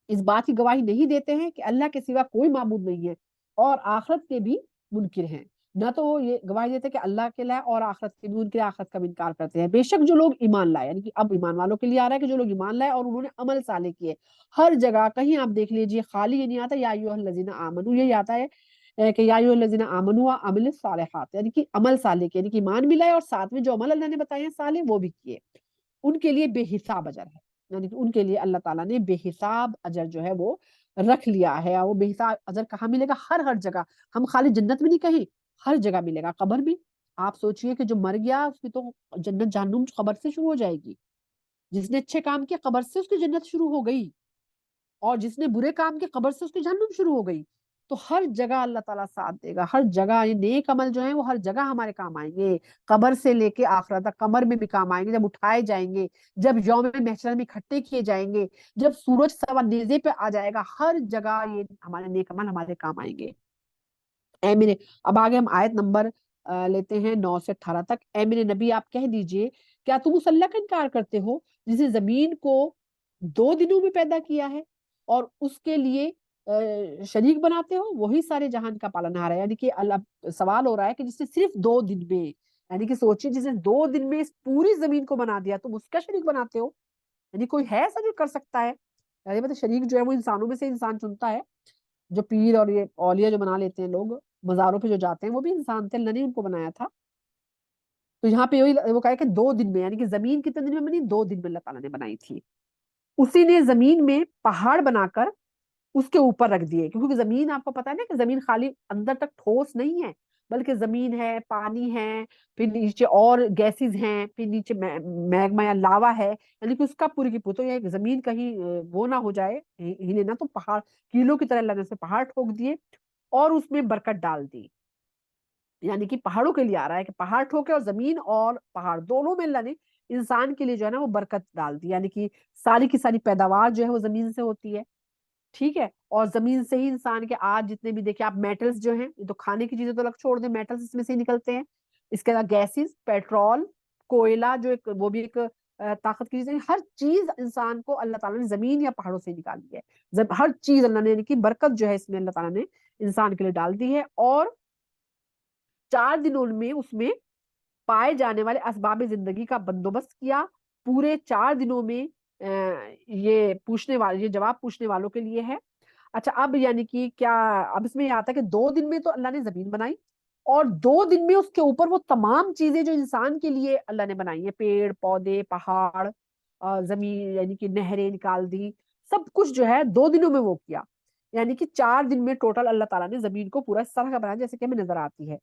اس بات کی گواہی نہیں دیتے ہیں کہ اللہ کے سوا کوئی معبود نہیں ہے، اور آخرت کے بھی منکر ہیں، نہ تو وہ یہ گواہی دیتے ہیں کہ اللہ کے لائے، اور آخرت کے بھی منکر، آخرت کا بھی انکار کرتے ہیں۔ بے شک جو لوگ ایمان لائے، یعنی کہ اب ایمان والوں کے لیے آ رہا ہے کہ جو لوگ ایمان لائے اور انہوں نے عمل صالح کیے، ہر جگہ کہیں آپ دیکھ لیجئے خالی یہ نہیں آتا یا ایھا الذین آمنو، یہی آتا ہے کہ یا ایھا الذین آمنوا وعملوا الصالحات، یعنی کہ عمل صالح کیے، یعنی کہ ایمان بھی لائے اور ساتھ میں جو عمل اللہ نے بتائے ہیں صالح وہ بھی کیے، ان کے لیے بے حساب اجر ہے، یعنی کہ ان کے لیے اللہ تعالیٰ نے بے حساب اجر جو ہے وہ رکھ لیا ہے، اور وہ بے حساب اجر کہاں ملے گا؟ ہر جگہ، ہم خالی جنت میں نہیں کہیں، ہر جگہ ملے گا، قبر بھی۔ آپ سوچئے کہ جو مر گیا اس کی تو جنت جہنم قبر سے شروع ہو جائے گی، جس نے اچھے کام کیے قبر سے اس کی جنت شروع ہو گئی، اور جس نے برے کام کیے قبر سے اس کی جہنم شروع ہو گئی۔ تو ہر جگہ اللہ تعالیٰ ساتھ دے گا، ہر جگہ یہ نیک عمل جو ہیں وہ ہر جگہ ہمارے کام آئیں گے، قبر سے لے کے آخرت تک، قبر میں بھی کام آئیں گے، جب اٹھائے جائیں گے، جب یوم محشر میں اکٹھے کیے جائیں گے، جب سورج سوا نیزے پہ آ جائے گا، ہر جگہ یہ ہمارے نیک عمل ہمارے کام آئیں گے۔ اے میرے اب آگے ہم آیت نمبر لیتے ہیں 9 سے 18 تک۔ اے میرے نبی آپ کہہ دیجئے کیا تم اس اللہ کا انکار کرتے ہو جسے زمین کو 2 دنوں میں پیدا کیا ہے اور اس کے لیے شریک بناتے ہو؟ وہی سارے جہان کا پالنہار ہے، یعنی کہ اللہ سوال ہو رہا ہے کہ جس نے صرف 2 دن میں، یعنی کہ سوچیے جس نے 2 دن میں اس پوری زمین کو بنا دیا تم اس کا شریک بناتے ہو؟ یعنی کوئی ہے ایسا جو کر سکتا ہے؟ یعنی مطلب شریک جو ہے وہ انسانوں میں سے انسان چنتا ہے، جو پیر اور یہ اولیاء جو بنا لیتے ہیں لوگ، مزاروں پہ جو جاتے ہیں وہ بھی انسان تھے، اللہ نے ان کو بنایا تھا۔ تو یہاں پہ وہ کہا کہ 2 دن میں، یعنی کہ زمین کتنے دن میں بنی؟ 2 دن میں اللہ تعالیٰ نے بنائی تھی۔ اسی نے زمین میں پہاڑ بنا کر اس کے اوپر رکھ دیے، کیونکہ زمین آپ کو پتا ہے نا کہ زمین خالی اندر تک ٹھوس نہیں ہے، بلکہ زمین ہے، پانی ہے، پھر نیچے اور گیسز ہیں، پھر نیچے میگما یا لاوا ہے، یعنی کہ اس کا پوری کی پوری، تو یہ زمین کہیں وہ نہ ہو جائے ہلے نہ، تو پہاڑ کیلوں کی طرح اللہ نے اسے پہاڑ ٹھوک دیے اور اس میں برکت ڈال دی، یعنی کہ پہاڑوں کے لیے آ رہا ہے کہ پہاڑ ٹھوکے، اور زمین اور پہاڑ دونوں میں اللہ نے انسان کے لیے جو ہے نا وہ برکت ڈال دی، یعنی کہ ساری کی ساری پیداوار جو ہے وہ زمین سے ہوتی ہے، ٹھیک ہے، اور زمین سے ہی انسان کے آج جتنے بھی دیکھیں آپ میٹلز جو ہیں، یہ تو کھانے کی چیزیں تو الگ چھوڑ دیں، میٹلز اس میں سے ہی نکلتے ہیں، اس کے علاوہ گیسز، پیٹرول، کوئلہ جو ایک وہ بھی ایک طاقت کی چیز ہے، ہر چیز انسان کو اللہ تعالیٰ نے زمین یا پہاڑوں سے نکالی ہے، ہر چیز اللہ نے، یعنی کہ برکت جو ہے اس میں اللہ تعالیٰ نے انسان کے لیے ڈال دی ہے، اور 4 دنوں میں اس میں پائے جانے والے اسباب زندگی کا بندوبست کیا، پورے 4 دنوں میں یہ پوچھنے والے، یہ جواب پوچھنے والوں کے لیے ہے۔ اچھا اب یعنی کہ کیا، اب اس میں یہ آتا ہے کہ 2 دن میں تو اللہ نے زمین بنائی، اور 2 دن میں اس کے اوپر وہ تمام چیزیں جو انسان کے لیے اللہ نے بنائی ہیں، پیڑ پودے، پہاڑ، زمین، یعنی کہ نہریں نکال دی، سب کچھ جو ہے 2 دنوں میں وہ کیا، یعنی کہ 4 دن میں ٹوٹل اللہ تعالیٰ نے زمین کو پورا اس طرح کا بنایا جیسے کہ ہمیں نظر آتی ہے۔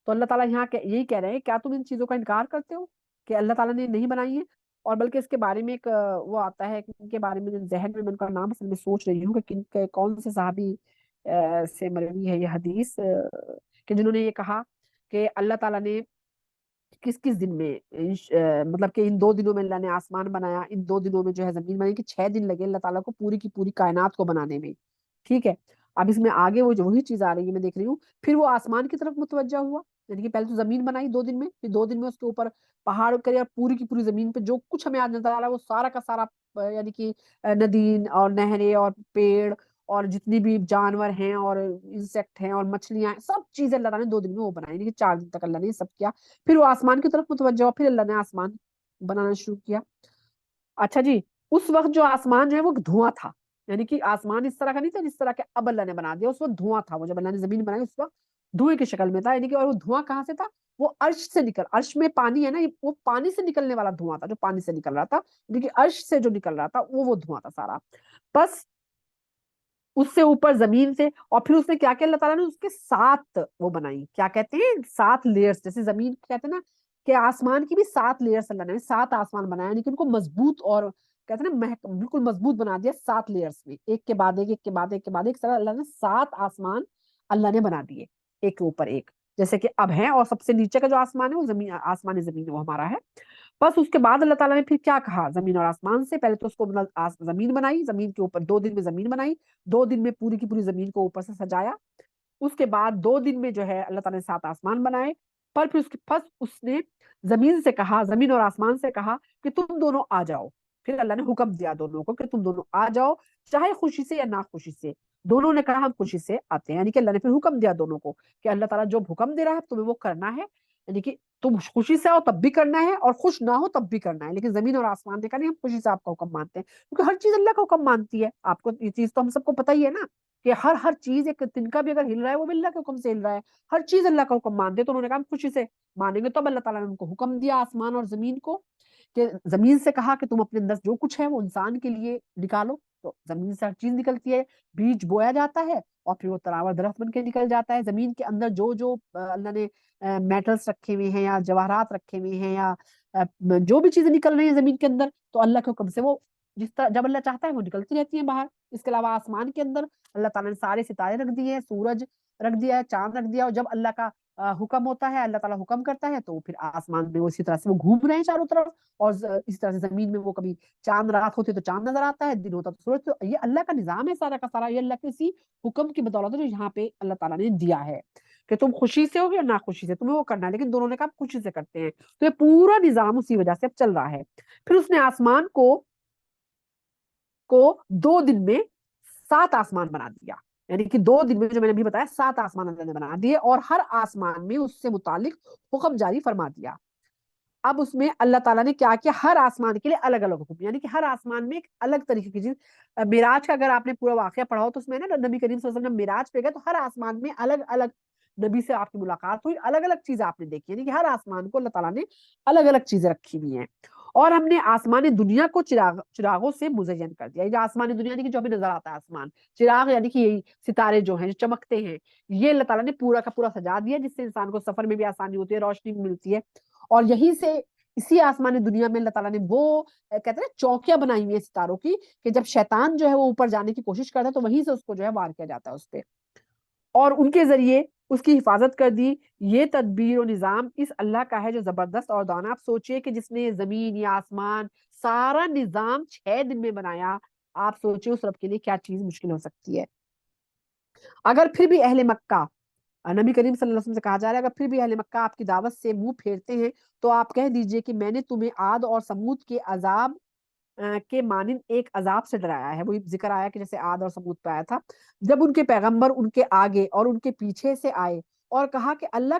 تو اللہ تعالیٰ یہاں یہی کہہ رہے ہیں کیا تم ان چیزوں کا انکار کرتے ہو کہ اللہ تعالیٰ نے نہیں بنائی ہے؟ اور بلکہ اس کے بارے میں ایک وہ آتا ہے کہ ان کے بارے میں ذہن میں ان کا نام اصل میں سوچ رہی ہوں کہ کون سے صحابی سے مروی ہے یہ حدیث، کہ جنہوں نے یہ کہا کہ اللہ تعالیٰ نے کس کس دن میں مطلب کہ ان 2 دنوں میں اللہ نے آسمان بنایا، ان 2 دنوں میں جو ہے زمین بنائی، کہ 6 دن لگے اللہ تعالیٰ کو پوری کی پوری کائنات کو بنانے میں، ٹھیک ہے۔ اب اس میں آگے وہ جو وہی چیز آ رہی ہے میں دیکھ رہی ہوں، پھر وہ آسمان کی طرف متوجہ ہوا، یعنی کہ پہلے تو زمین بنائی 2 دن میں، پھر 2 دن میں اس کے اوپر پہاڑ کرے، اور پوری کی پوری زمین پہ جو کچھ ہمیں آج نظر آ رہا ہے وہ سارا کا سارا یعنی کہ ندین اور نہریں اور پیڑ اور جتنی بھی جانور ہیں اور انسیکٹ ہیں اور مچھلیاں ہیں، سب چیزیں اللہ تعالیٰ نے 2 دن میں وہ بنائی، یعنی کہ 4 دن تک اللہ نے یہ سب کیا، پھر وہ آسمان کی طرف متوجہ ہوا، پھر اللہ نے آسمان بنانا شروع کیا۔ اچھا جی، اس وقت جو آسمان جو ہے وہ دھواں تھا، یعنی کہ آسمان اس طرح کا نہیں تھا جس طرح کہ اب اللہ نے بنا دیا، اس وقت دھواں تھا، وہ جب اللہ نے زمین بنائی اس وقت دھوئیں کی شکل میں تھا، یعنی کہ اور وہ دھواں کہاں سے تھا؟ وہ عرش سے عرش میں پانی ہے نا، وہ پانی سے نکلنے والا دھواں تھا، جو پانی سے نکل رہا تھا، یعنی کہ عرش سے جو نکل رہا تھا وہ دھواں تھا سارا، بس اس سے اوپر زمین سے، اور پھر اس نے کیا کیا اللہ تعالیٰ نے اس کے 7 وہ بنائی، کیا کہتے ہیں 7 لیئرز، جیسے زمین کہتے ہیں نا کہ آسمان کی بھی 7 لیئرز اللہ نے 7 آسمان بنایا، یعنی کہ ان کو مضبوط اور کہتے ہیں نا بالکل مضبوط بنا دیا 7 لیئرز میں، ایک کے بعد ایک، ایک کے بعد ایک کے بعد ایک، طرح اللہ نے 7 آسمان اللہ نے بنا دیے ایک کے اوپر ایک، جیسے کہ اب ہیں، اور سب سے نیچے کا جو آسمان ہے وہ زمین، آسمان زمین وہ ہمارا ہے. بس اس کے بعد اللہ تعالیٰ نے پھر کیا کہا زمین اور آسمان سے؟ پہلے تو اس کو زمین بنائی، زمین کے اوپر 2 دن میں زمین بنائی، 2 دن میں پوری کی پوری زمین کو اوپر سے سجایا. اس کے بعد 2 دن میں جو ہے اللہ تعالیٰ نے 7 آسمان بنائے. پر پھر اس نے زمین سے کہا، زمین اور آسمان سے کہا کہ تم دونوں آ جاؤ. پھر اللہ نے حکم دیا دونوں کو کہ تم دونوں آ جاؤ، چاہے خوشی سے یا ناخوشی سے. دونوں نے کہا ہم خوشی سے آتے ہیں، یعنی کہ اللہ نے پھر حکم دیا دونوں کو کہ اللہ تعالیٰ جو حکم دے رہا ہے تمہیں وہ کرنا ہے، یعنی کہ تم خوشی سے آؤ تب بھی کرنا ہے اور خوش نہ ہو تب بھی کرنا ہے. لیکن زمین اور آسمان نے کہا نہیں، ہم خوشی سے آپ کا حکم مانتے ہیں، کیونکہ ہر چیز اللہ کا حکم مانتی ہے. آپ کو یہ چیز تو ہم سب کو پتہ ہی ہے نا کہ ہر چیز، ایک تنکا بھی اگر ہل رہا ہے وہ بھی اللہ کے حکم سے ہل رہا ہے. ہر چیز اللہ کا حکم مانتے. تو انہوں نے کہا ہم خوشی سے مانیں گے. تب اللہ تعالیٰ نے ان کو حکم دیا آسمان اور زمین کو کہ زمین سے کہا کہ تم اپنے اندر جو کچھ ہے وہ انسان کے لیے نکالو. تو زمین سے ہر چیز نکلتی ہے، بیج بویا جاتا ہے اور پھر وہ تناور درخت بن کے نکل جاتا ہے. زمین کے اندر جو اللہ نے میٹلز رکھے ہوئے ہیں یا جواہرات رکھے ہوئے ہیں یا جو بھی چیزیں نکل رہی ہیں زمین کے اندر، تو اللہ کے حکم سے وہ جس طرح جب اللہ چاہتا ہے وہ نکلتی رہتی ہیں باہر. اس کے علاوہ آسمان کے اندر اللہ تعالیٰ نے سارے ستارے رکھ دیے ہیں، سورج رکھ دیا ہے، چاند رکھ دیا. اور جب اللہ کا حکم ہوتا ہے، اللہ تعالیٰ حکم کرتا ہے، تو پھر آسمان میں وہ اسی طرح سے وہ گھوم رہے ہیں چاروں طرف. اور اسی طرح سے زمین میں وہ کبھی چاند رات ہوتی ہے تو چاند نظر آتا ہے، دن ہوتا تو سورج. تو یہ اللہ کا نظام ہے سارا کا سارا. یہ اللہ کے اسی حکم کی بدولت ہے جو یہاں پہ اللہ تعالیٰ نے دیا ہے کہ تم خوشی سے ہو یا ناخوشی سے تمہیں وہ کرنا ہے. لیکن دونوں نے کہا خوشی سے کرتے ہیں. تو یہ پورا نظام اسی وجہ سے اب چل رہا ہے. پھر اس نے آسمان کو 2 دن میں 7 آسمان بنا دیا. یعنی کہ 2 دن میں جو میں نے ابھی بتایا 7 آسمان اللہ نے بنا دیے اور ہر آسمان میں اس سے متعلق حکم جاری فرما دیا. اب اس میں اللہ تعالیٰ نے کیا کیا، ہر آسمان کے لیے الگ الگ حکم، یعنی کہ ہر آسمان میں ایک الگ طریقے کی چیز. معراج کا اگر آپ نے پورا واقعہ پڑھا ہو تو اس میں نا نبی کریم صلی اللہ علیہ وسلم معراج پہ گئے تو ہر آسمان میں الگ الگ نبی سے آپ کی ملاقات ہوئی، الگ الگ چیزیں آپ نے دیکھی. یعنی کہ ہر آسمان کو اللہ تعالیٰ نے الگ الگ چیزیں رکھی ہوئی ہیں. اور ہم نے آسمان دنیا کو چراغوں سے مزین کر دیا. یہ آسمان دنیا یعنی کہ جو ہمیں نظر آتا ہے آسمان، چراغ یعنی کہ یہی ستارے جو ہیں جو چمکتے ہیں، یہ اللہ تعالیٰ نے پورا کا پورا سجا دیا جس سے انسان کو سفر میں بھی آسانی ہوتی ہے، روشنی بھی ملتی ہے. اور یہیں سے اسی آسمان دنیا میں اللہ تعالیٰ نے وہ کہتے ہیں چوکیاں بنائی ہوئی ہیں ستاروں کی کہ جب شیطان جو ہے وہ اوپر جانے کی کوشش کرتا ہے تو وہیں سے اس کو جو ہے وار کیا جاتا ہے اس پہ، اور ان کے ذریعے اس کی حفاظت کر دی. یہ تدبیر و نظام اس اللہ کا ہے جو زبردست اور دانا. آپ سوچئے کہ جس نے زمین یا آسمان سارا نظام 6 دن میں بنایا، آپ سوچئے اس رب کے لیے کیا چیز مشکل ہو سکتی ہے. اگر پھر بھی اہل مکہ، نبی کریم صلی اللہ علیہ وسلم سے کہا جا رہا ہے اگر پھر بھی اہل مکہ آپ کی دعوت سے منہ پھیرتے ہیں تو آپ کہہ دیجئے کہ میں نے تمہیں عاد اور سمود کے عذاب کے مانند ایک عذاب سے ڈرایا ہے. وہی ذکر آیا کہ جیسے عاد اور سمود پہ آیا تھا، جب ان کے پیغمبر ان کے آگے اور ان کے پیچھے سے آئے اور کہا کہ اللہ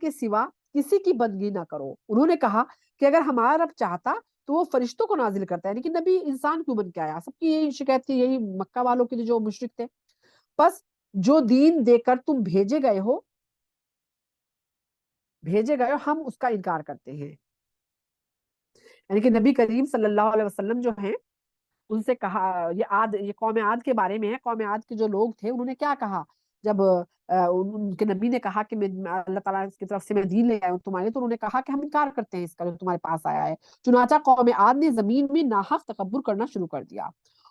کے سوا کسی کی بندگی نہ کرو. انہوں نے کہا کہ اگر ہمارا رب چاہتا تو وہ فرشتوں کو نازل کرتا ہے، لیکن نبی انسان کیوں بن کے آیا. سب کی یہی شکایت تھی، یہی مکہ والوں کے لیے جو مشرک تھے. بس جو دین دے کر تم بھیجے گئے ہو ہم اس کا انکار کرتے ہیں. یعنی کہ نبی کریم صلی اللہ علیہ وسلم جو ہیں ان سے کہا، یہ قوم عاد کے بارے میں ہے. قوم عاد کے جو لوگ تھے انہوں نے کیا کہا جب ان کے نبی نے کہا کہ میں اللہ تعالیٰ کی طرف سے میں دین لے آیا ہوں تمہارے، تو انہوں نے کہا کہ ہم انکار کرتے ہیں اس کا جو تمہارے پاس آیا ہے. چنانچہ قوم عاد نے زمین میں ناحق تکبر کرنا شروع کر دیا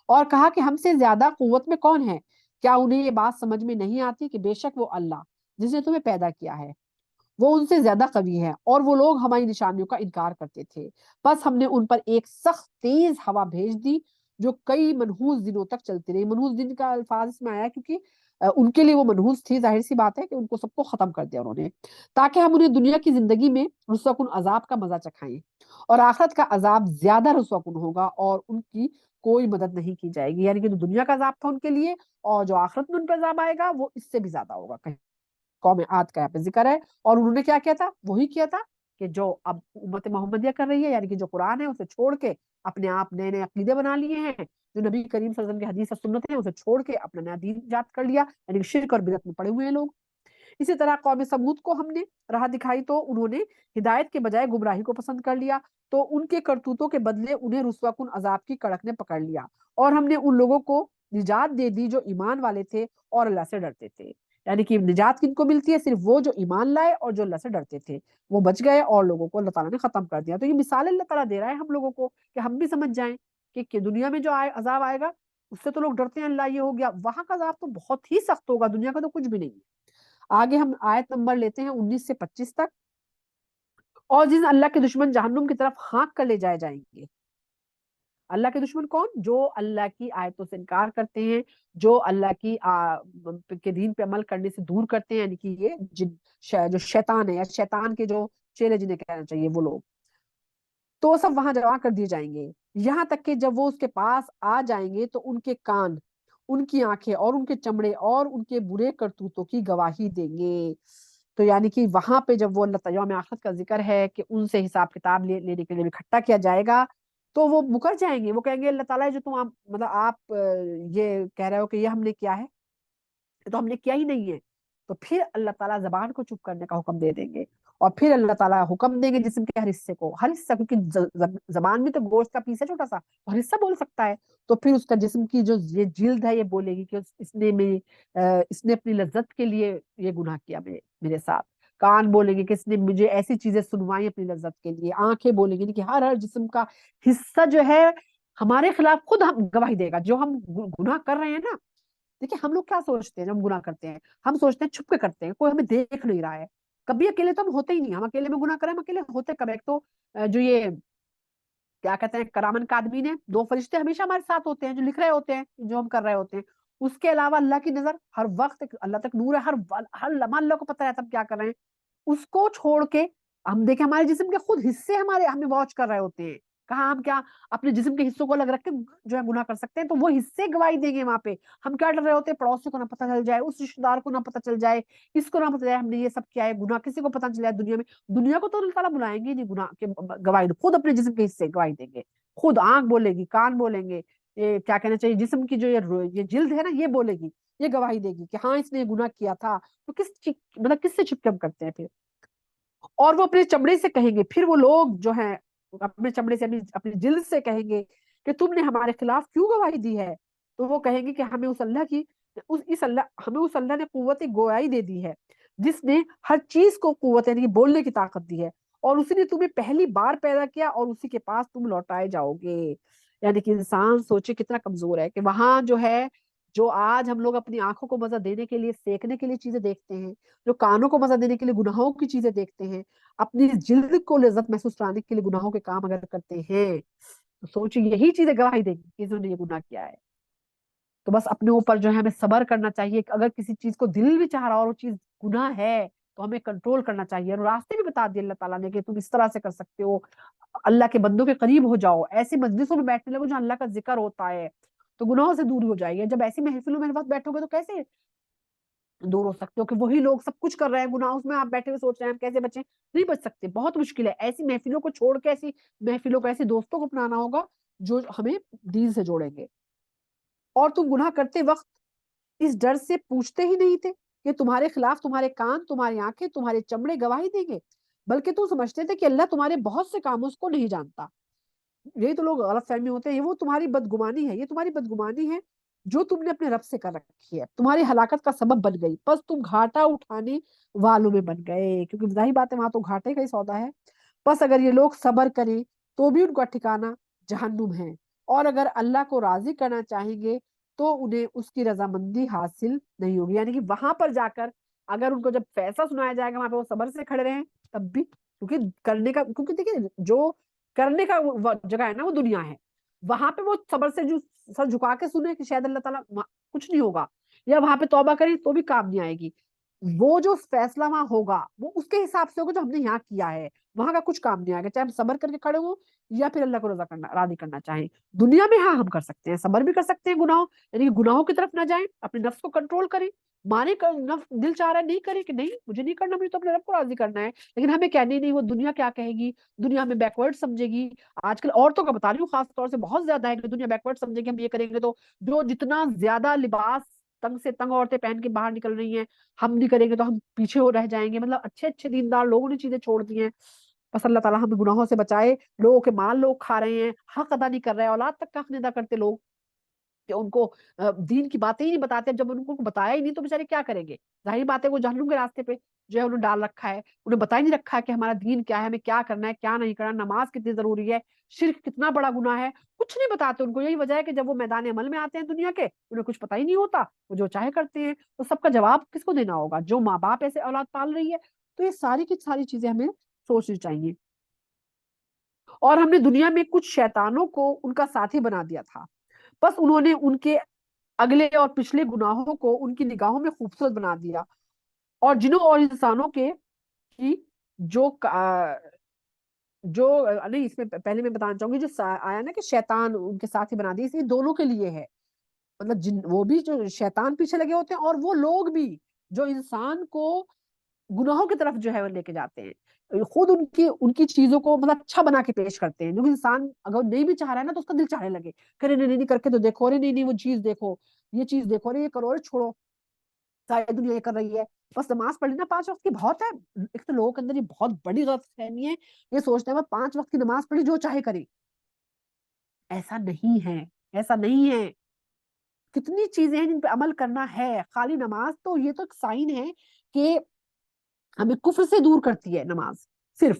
اور کہا کہ ہم سے زیادہ قوت میں کون ہے. کیا انہیں یہ بات سمجھ میں نہیں آتی کہ بے شک وہ اللہ جس نے تمہیں پیدا کیا ہے وہ ان سے زیادہ قوی ہے اور وہ لوگ ہماری نشانیوں کا انکار کرتے تھے. بس ہم نے ان پر ایک سخت تیز ہوا بھیج دی جو کئی منحوس دنوں تک چلتی رہی. منحوس دن کا الفاظ اس میں آیا کیونکہ ان کے لیے وہ منحوس تھی. ظاہر سی بات ہے کہ ان کو سب کو ختم کر دیا انہوں نے، تاکہ ہم انہیں دنیا کی زندگی میں رسوا کن عذاب کا مزہ چکھائیں اور آخرت کا عذاب زیادہ رسوا کن ہوگا اور ان کی کوئی مدد نہیں کی جائے گی. یعنی کہ جو دنیا کا عذاب تھا ان کے لیے اور جو آخرت میں ان پر عذاب آئے گا وہ اس سے بھی زیادہ ہوگا. کہیں قوم عاد کا یہاں پہ ذکر ہے. اور انہوں نے کیا کیا تھا، وہی کیا تھا کہ جو اب امت محمدیہ کر رہی ہے، یعنی کہ جو قرآن ہے اسے چھوڑ کے اپنے آپ نئے نئے عقیدے بنا لیے ہیں، جو نبی کریم صلی اللہ علیہ وسلم کی حدیث اور سنت ہے اسے چھوڑ کے اپنا نیا دین ایجاد کر لیا، یعنی کہ شرک اور بدعت میں پڑے ہوئے ہیں لوگ. اسی طرح قوم سمود کو ہم نے راہ دکھائی تو انہوں نے ہدایت کے بجائے گمراہی کو پسند کر لیا، تو ان کے کرتوتوں کے بدلے انہیں رسوا کن عذاب کی کڑک نے پکڑ لیا. اور ہم نے ان لوگوں کو نجات دے دی جو ایمان والے تھے اور اللہ سے ڈرتے تھے. یعنی کہ نجات کن کو ملتی ہے؟ صرف وہ جو ایمان لائے اور جو اللہ سے ڈرتے تھے وہ بچ گئے اور لوگوں کو اللہ تعالیٰ نے ختم کر دیا. تو یہ مثال اللہ تعالیٰ دے رہا ہے ہم لوگوں کو کہ ہم بھی سمجھ جائیں کہ دنیا میں جو عذاب آئے گا اس سے تو لوگ ڈرتے ہیں، اللہ یہ ہو گیا، وہاں کا عذاب تو بہت ہی سخت ہوگا، دنیا کا تو کچھ بھی نہیں ہے. آگے ہم آیت نمبر لیتے ہیں 19 سے 25 تک. اور جن اللہ کے دشمن جہنم کی طرف ہانک کر لے جائے جائیں گے. اللہ کے دشمن کون؟ جو اللہ کی آیتوں سے انکار کرتے ہیں، جو اللہ کی کے دین پہ عمل کرنے سے دور کرتے ہیں، یعنی کہ یہ جو شیطان ہے یا شیطان کے جو چیلے جنہیں کہنا چاہیے وہ لوگ، تو وہ سب وہاں جمع کر دیے جائیں گے. یہاں تک کہ جب وہ اس کے پاس آ جائیں گے تو ان کے کان، ان کی آنکھیں اور ان کے چمڑے اور ان کے برے کرتوتوں کی گواہی دیں گے. تو یعنی کہ وہاں پہ جب وہ اللہ تعالیٰ یوم آخرت کا ذکر ہے کہ ان سے حساب کتاب لینے کے لیے اکٹھا کیا جائے گا، تو وہ مکر جائیں گے. وہ کہیں گے اللہ تعالیٰ جو تم مطلب آپ یہ کہہ رہے ہو کہ یہ ہم نے کیا ہے، تو ہم نے کیا ہی نہیں ہے. تو پھر اللہ تعالیٰ زبان کو چپ کرنے کا حکم دے دیں گے، اور پھر اللہ تعالیٰ حکم دیں گے جسم کے ہر حصے کو، ہر حصہ، کیونکہ زبان میں تو گوشت کا پیس ہے چھوٹا سا، ہر حصہ بول سکتا ہے. تو پھر اس کا جسم کی جو یہ جلد ہے یہ بولے گی کہ اس نے اپنی لذت کے لیے یہ گناہ کیا میرے ساتھ. کان بولیں گے کہ اس نے مجھے ایسی چیزیں سنوائی اپنی لذت کے لیے. آنکھیں بولیں گی کہ ہر جسم کا حصہ جو ہے ہمارے خلاف خود ہم گواہی دے گا. جو ہم گناہ کر رہے ہیں نا، دیکھیں ہم لوگ کیا سوچتے ہیں جب ہم گناہ کرتے ہیں، ہم سوچتے ہیں چھپ کے کرتے ہیں، کوئی ہمیں دیکھ نہیں رہا ہے. کبھی اکیلے تو ہم ہوتے ہی نہیں. ہم اکیلے میں گناہ کریں، ہم اکیلے ہوتے کب؟ ایک تو جو یہ کیا کہتے ہیں کرامن کاتبین ہے، 2 فرشتے ہمیشہ ہمارے ساتھ ہوتے ہیں جو لکھ رہے ہوتے ہیں جو ہم کر رہے ہوتے ہیں. اس کے علاوہ اللہ کی نظر ہر وقت اللہ تک نور ہے، ہر لمحہ اللہ کو پتہ رہتا ہے ہم کیا کر رہے ہیں. اس کو چھوڑ کے ہم دیکھیں ہمارے جسم کے خود حصے ہمارے ہمیں واچ کر رہے ہوتے ہیں. کہاں ہم کیا اپنے جسم کے حصوں کو الگ رکھ کے جو ہے گناہ کر سکتے ہیں؟ تو وہ حصے گواہی دیں گے وہاں پہ. ہم کیا ڈر رہے ہوتے ہیں؟ پڑوسی کو نہ پتہ چل جائے، اس رشتے دار کو نہ پتہ چل جائے، اس کو نہ پتہ چل جائے ہم نے یہ سب کیا ہے گناہ، کسی کو پتہ چل جائے دنیا میں. دنیا کو تو اللہ تعالیٰ بلائیں گے نہیں گناہ کے گواہی، خود اپنے جسم کے حصے گواہی دیں گے. خود آنکھ بولے گی، کان بولیں گے، یہ کیا کہنا چاہیے جسم کی جو یہ جلد ہے نا یہ بولے گی، یہ گواہی دے گی کہ ہاں اس نے یہ گناہ کیا تھا. تو مطلب کس سے چھپ کے ہم کرتے ہیں پھر؟ اور وہ اپنے چمڑے سے کہیں گے، پھر وہ لوگ جو ہیں اپنے چمڑے سے اپنی جلد سے کہیں گے کہ تم نے ہمارے خلاف کیوں گواہی دی ہے؟ تو وہ کہیں گے کہ ہمیں اس اللہ نے قوت گویائی دے دی ہے جس نے ہر چیز کو قوت یعنی بولنے کی طاقت دی ہے، اور اسی نے تمہیں پہلی بار پیدا کیا اور اسی کے پاس تم لوٹائے جاؤ گے. یعنی کہ انسان سوچے کتنا کمزور ہے کہ وہاں جو ہے، جو آج ہم لوگ اپنی آنکھوں کو مزہ دینے کے لیے سیکنے کے لیے چیزیں دیکھتے ہیں، جو کانوں کو مزہ دینے کے لیے گناہوں کی چیزیں دیکھتے ہیں، اپنی جلد کو لذت محسوس کرانے کے لیے گناہوں کے کام اگر کرتے ہیں، تو سوچیں یہی چیزیں گواہی دیں گی کہ انہوں نے یہ گناہ کیا ہے. تو بس اپنے اوپر جو ہے ہمیں صبر کرنا چاہیے کہ اگر کسی چیز کو دل بھی چاہ رہا اور وہ چیز گناہ ہے تو ہمیں کنٹرول کرنا چاہیے. اور راستے بھی بتا دیے اللہ تعالیٰ نے کہ تم اس طرح سے کر سکتے ہو. اللہ کے بندوں کے قریب ہو جاؤ، ایسی مجلسوں میں بیٹھنے لگو جہاں اللہ کا ذکر ہوتا ہے، تو گناہوں سے دور ہو جائیے. جب ایسی محفلوں میں ہر وقت بیٹھو گے تو کیسے دور ہو سکتے ہو کہ وہی لوگ سب کچھ کر رہے ہیں گناہوں میں، آپ بیٹھے ہوئے سوچ رہے ہیں ہم کیسے بچیں؟ نہیں بچ سکتے، بہت مشکل ہے. ایسی محفلوں کو چھوڑ کے ایسی محفلوں کو، ایسے دوستوں کو اپنانا ہوگا جو ہمیں دین سے جوڑیں گے. اور تم گناہ کرتے وقت اس ڈر سے پوچھتے ہی نہیں تھے کہ تمہارے خلاف تمہارے کان، تمہاری آنکھیں، تمہارے چمڑے گواہی دیں گے، بلکہ تم سمجھتے تھے کہ اللہ تمہارے بہت سے کاموں کو نہیں جانتا. یہی تو لوگ غلط فہمی ہوتے ہیں. یہ وہ تمہاری بدگمانی ہے، یہ تمہاری بدگمانی ہے جو تم نے اپنے رب سے کر رکھی ہے، تمہاری ہلاکت کا سبب بن گئی. بس تم گھاٹا اٹھانے والوں میں بن گئے، کیونکہ ظاہر بات ہے وہاں تو گھاٹے کا ہی سودا ہے. بس اگر یہ لوگ صبر کریں تو بھی ان کا ٹھکانہ جہنم ہے، اور اگر اللہ کو راضی کرنا چاہیں گے تو انہیں اس کی رضامندی حاصل نہیں ہوگی. یعنی کہ وہاں پر جا کر اگر ان کو جب فیصلہ سنایا جائے گا وہاں پہ وہ صبر سے کھڑے رہیں تب بھی، کیونکہ دیکھیں جو کرنے کا جگہ ہے نا وہ دنیا ہے، وہاں پہ وہ صبر سے جو سر جھکا کے سنے کہ شاید اللہ تعالیٰ کچھ نہیں ہوگا، یا وہاں پہ توبہ کریں تو بھی کام نہیں آئے گی. وہ جو فیصلہ وہاں ہوگا وہ اس کے حساب سے ہوگا جو ہم نے یہاں کیا ہے. وہاں کا کچھ کام نہیں آئے گا، چاہے ہم صبر کر کے کھڑے ہوں یا پھر اللہ کو راضی کرنا چاہیں. دنیا میں ہاں ہم کر سکتے ہیں، صبر بھی کر سکتے ہیں گناہوں، یعنی کہ گناہوں کی طرف نہ جائیں، اپنے نفس کو کنٹرول کریں. مانے دل چاہ رہا ہے نہیں کریں کہ نہیں مجھے نہیں کرنا، مجھے تو اپنے رب کو راضی کرنا ہے، لیکن ہمیں کیا نہیں وہ دنیا کیا کہے گی، دنیا ہمیں بیکورڈ سمجھے گی. آج کل عورتوں کا بتا رہی ہوں خاص طور سے بہت زیادہ ہے کہ دنیا بیکورڈ سمجھے گی، ہم یہ کریں گے تو جو جتنا زیادہ لباس تنگ سے تنگ عورتیں پہن کے باہر نکل رہی ہیں، ہم نہیں کریں گے تو ہم پیچھے ہو رہ جائیں گے. مطلب اچھے اچھے دیندار لوگوں نے چیزیں چھوڑ دی ہیں. بس اللہ تعالیٰ ہمیں گناہوں سے بچائے. لوگوں کے مال لوگ کھا رہے ہیں، حق ادا نہیں کر رہے ہیں، اولاد تک کا حق نہیں ادا کرتے لوگ. کہ ان کو دین کی باتیں ہی نہیں بتاتے. اب جب ان کو بتایا ہی نہیں تو بیچارے کیا کریں گے؟ ظاہر بات ہے وہ جہنم کے راستے پہ جو ہے انہوں نے ڈال رکھا ہے. انہیں بتا ہی نہیں رکھا ہے کہ ہمارا دین کیا ہے, ہمیں کیا کرنا ہے کیا نہیں کرنا, نماز کتنی ضروری ہے, شرک کتنا بڑا گناہ ہے, کچھ نہیں بتاتے ان کو. یہی وجہ ہے کہ جب وہ میدان عمل میں آتے ہیں دنیا کے, انہیں کچھ پتہ ہی نہیں ہوتا, وہ جو چاہے کرتے ہیں. تو سب کا جواب کس کو دینا ہوگا؟ جو ماں باپ ایسے اولاد پال رہی ہے. تو یہ ساری کی ساری چیزیں ہمیں سوچنی چاہیے. اور ہم نے دنیا میں کچھ شیطانوں کو ان کا ساتھی بنا دیا تھا, بس انہوں نے ان کے اگلے اور پچھلے گناہوں کو ان کی نگاہوں میں خوبصورت بنا دیا, اور جنوں اور انسانوں کے کی جو جو نہیں, اس میں پہلے میں بتانا چاہوں گی جو آیا نا کہ شیطان ان کے ساتھی بنا دی, اس لیے دونوں کے لیے ہے. مطلب وہ بھی جو شیطان پیچھے لگے ہوتے ہیں, اور وہ لوگ بھی جو انسان کو گناہوں کی طرف جو ہے وہ لے کے جاتے ہیں, خود ان کی چیزوں کو مطلب اچھا بنا کے پیش کرتے ہیں. جو انسان اگر نہیں بھی چاہ رہا ہے نا تو اس کا دل چاہنے لگے, کرے نہیں نہیں کر کے تو دیکھو, رے نہیں نہیں وہ چیز دیکھو, یہ چیز دیکھو, رے یہ کرو, رے چھوڑو, ساری دنیا یہ کر رہی ہے, بس نماز پڑھ لینا 5 وقت کی بہت ہے. ایک تو لوگوں کے اندر یہ بہت بڑی غلط فہمی ہے, یہ سوچتے ہیں وہ 5 وقت کی نماز پڑھی جو چاہے کرے. ایسا نہیں ہے, ایسا نہیں ہے. کتنی چیزیں ہیں جن پہ عمل کرنا ہے. خالی نماز تو یہ تو ایک سائن ہے کہ ہمیں کفر سے دور کرتی ہے نماز صرف.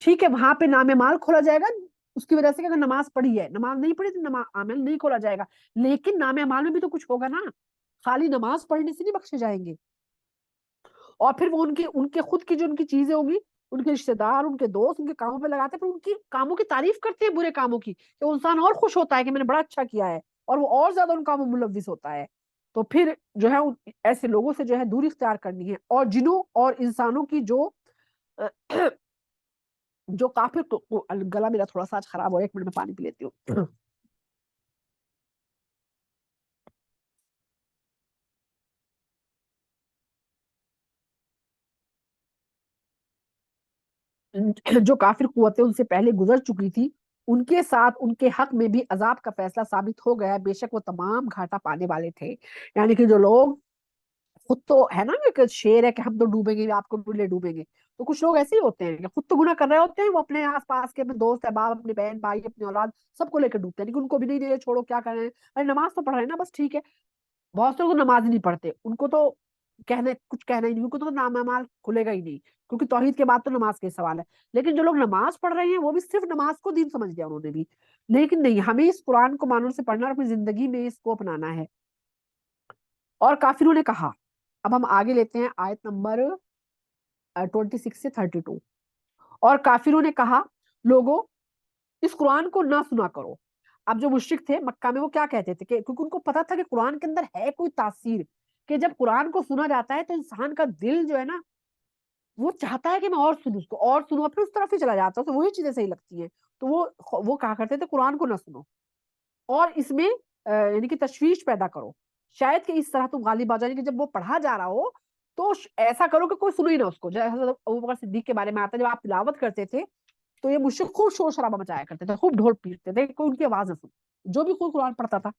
ٹھیک ہے, وہاں پہ نام مال کھولا جائے گا اس کی وجہ سے کہ اگر نماز پڑھی ہے, نماز نہیں پڑھی تو نماز عمل نہیں کھولا جائے گا, لیکن نام مال میں بھی تو کچھ ہوگا نا. خالی نماز پڑھنے سے نہیں بخشے جائیں گے. اور پھر وہ ان کے خود کی جو ان کی چیزیں ہوں گی, ان کے رشتے دار, ان کے دوست ان کے کاموں پہ لگاتے ہیں, پھر ان کی کاموں کی تعریف کرتے ہیں برے کاموں کی, کہ وہ انسان اور خوش ہوتا ہے کہ میں نے بڑا اچھا کیا ہے, اور وہ اور زیادہ ان کاموں میں ملوث ہوتا ہے. تو پھر جو ہے ایسے لوگوں سے جو ہے دوری اختیار کرنی ہے. اور جنوں اور انسانوں کی جو کافر گلا میرا تھوڑا سا آج خراب ہو رہا ہے, 1 منٹ میں پانی پی لیتی ہوں. جو کافر قوتیں ان سے پہلے گزر چکی تھی, ان کے ساتھ ان کے حق میں بھی عذاب کا فیصلہ ثابت ہو گیا, بے شک وہ تمام گھاٹا پانے والے تھے. یعنی کہ جو لوگ خود تو ہے نا کہ شعر ہے کہ ہم تو ڈوبیں گے آپ کو لے ڈوبیں گے, تو کچھ لوگ ایسے ہی ہوتے ہیں کہ خود تو گناہ کر رہے ہوتے ہیں, وہ اپنے آس پاس کے اپنے دوست احباب, اپنے بہن بھائی, اپنے اولاد سب کو لے کے ڈوبتے ہیں, لیکن ان کو بھی نہیں دے چھوڑو کیا کر رہے ہیں, ارے نماز تو پڑھ رہے ہیں نا بس ٹھیک ہے. بہت سے لوگ نماز ہی نہیں پڑھتے, ان کو تو کچھ کہنا ہی نہیں, ان کو تو نام اعمال کھلے گا ہی نہیں, کیونکہ توحید کے بعد تو نماز کا سوال ہے. لیکن جو لوگ نماز پڑھ رہے ہیں وہ بھی صرف نماز کو دین سمجھ لیا انہوں نے بھی, لیکن نہیں, ہمیں اس قرآن کو ماننے سے پڑھنا اور اپنی زندگی میں اس کو اپنانا ہے. اور کافروں نے کہا, اب ہم آگے لیتے ہیں آیت نمبر 26 سے 32. اور کافروں نے کہا, لوگوں اس قرآن کو نہ سنا کرو. اب جو مشرک تھے مکہ میں وہ کیا کہتے تھے, کہ کیونکہ ان کو پتا تھا کہ قرآن کے اندر ہے کوئی تاثیر, کہ جب قرآن کو سنا جاتا ہے تو انسان کا دل جو ہے نا وہ چاہتا ہے کہ میں اور سنوں اس کو, اور سنوں, پھر اس طرف ہی چلا جاتا ہے, تو وہی چیزیں صحیح لگتی ہیں. تو وہ کہا کرتے تھے قرآن کو نہ سنو, اور اس میں یعنی کہ تشویش پیدا کرو, شاید کہ اس طرح تم غالب آ جائیں کہ جب وہ پڑھا جا رہا ہو تو ایسا کرو کہ کوئی سنو ہی نہ اس کو. جیسے ابوبکر صدیق کے بارے میں آتا ہے, جب آپ تلاوت کرتے تھے تو یہ مشرک خوب شور شرابہ مچایا کرتے تھے, خوب ڈھول پیٹتے تھے, کوئی ان کی آواز نہ سن, جو بھی کوئی قرآن پڑھتا تھا.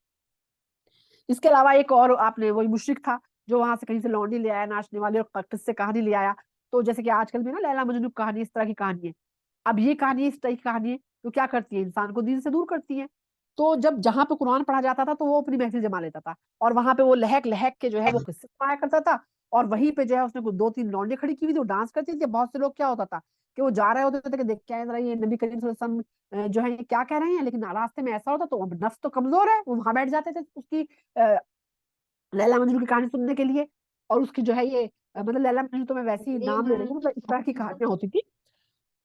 اس کے علاوہ ایک اور آپ نے وہی مشرک تھا جو وہاں سے کہیں سے لونڈی لے آیا, ناچنے والے, اور قصے کہانی لے آیا. تو جیسے کہ آج کل بھی نا لیلا مجنو کہانی, اس طرح کی کہانی ہے. اب یہ کہانی اس طرح کی کہانی ہے تو کیا کرتی ہے, انسان کو دین سے دور کرتی ہے. تو جب جہاں پہ قرآن پڑھا جاتا تھا تو وہ اپنی محفل جما لیتا تھا, اور وہاں پہ وہ لہک لہک کے جو ہے وہ قصے سنایا کرتا تھا, اور وہیں پہ جو ہے اس نے 2-3 لونڈے کھڑی کی ہوئی تھی, وہ ڈانس کرتی تھی. بہت سے لوگ کیا ہوتا تھا کہ وہ جا رہے ہوتے تھے کہ دیکھ کیا یہ نبی کریم صلی اللہ علیہ وسلم جو ہے یہ کیا کہہ رہے ہیں, لیکن راستے میں ایسا ہوتا تو نفس تو کمزور ہے, وہ وہاں بیٹھ جاتے تھے اس کی لیلا مجنو کی کہانی سننے کے لیے. اور اس کی جو ہے یہ مطلب لیلا مجنو تو میں ویسے ہی نام لے رہی ہوں, مطلب اس طرح کی کہانیاں ہوتی تھی,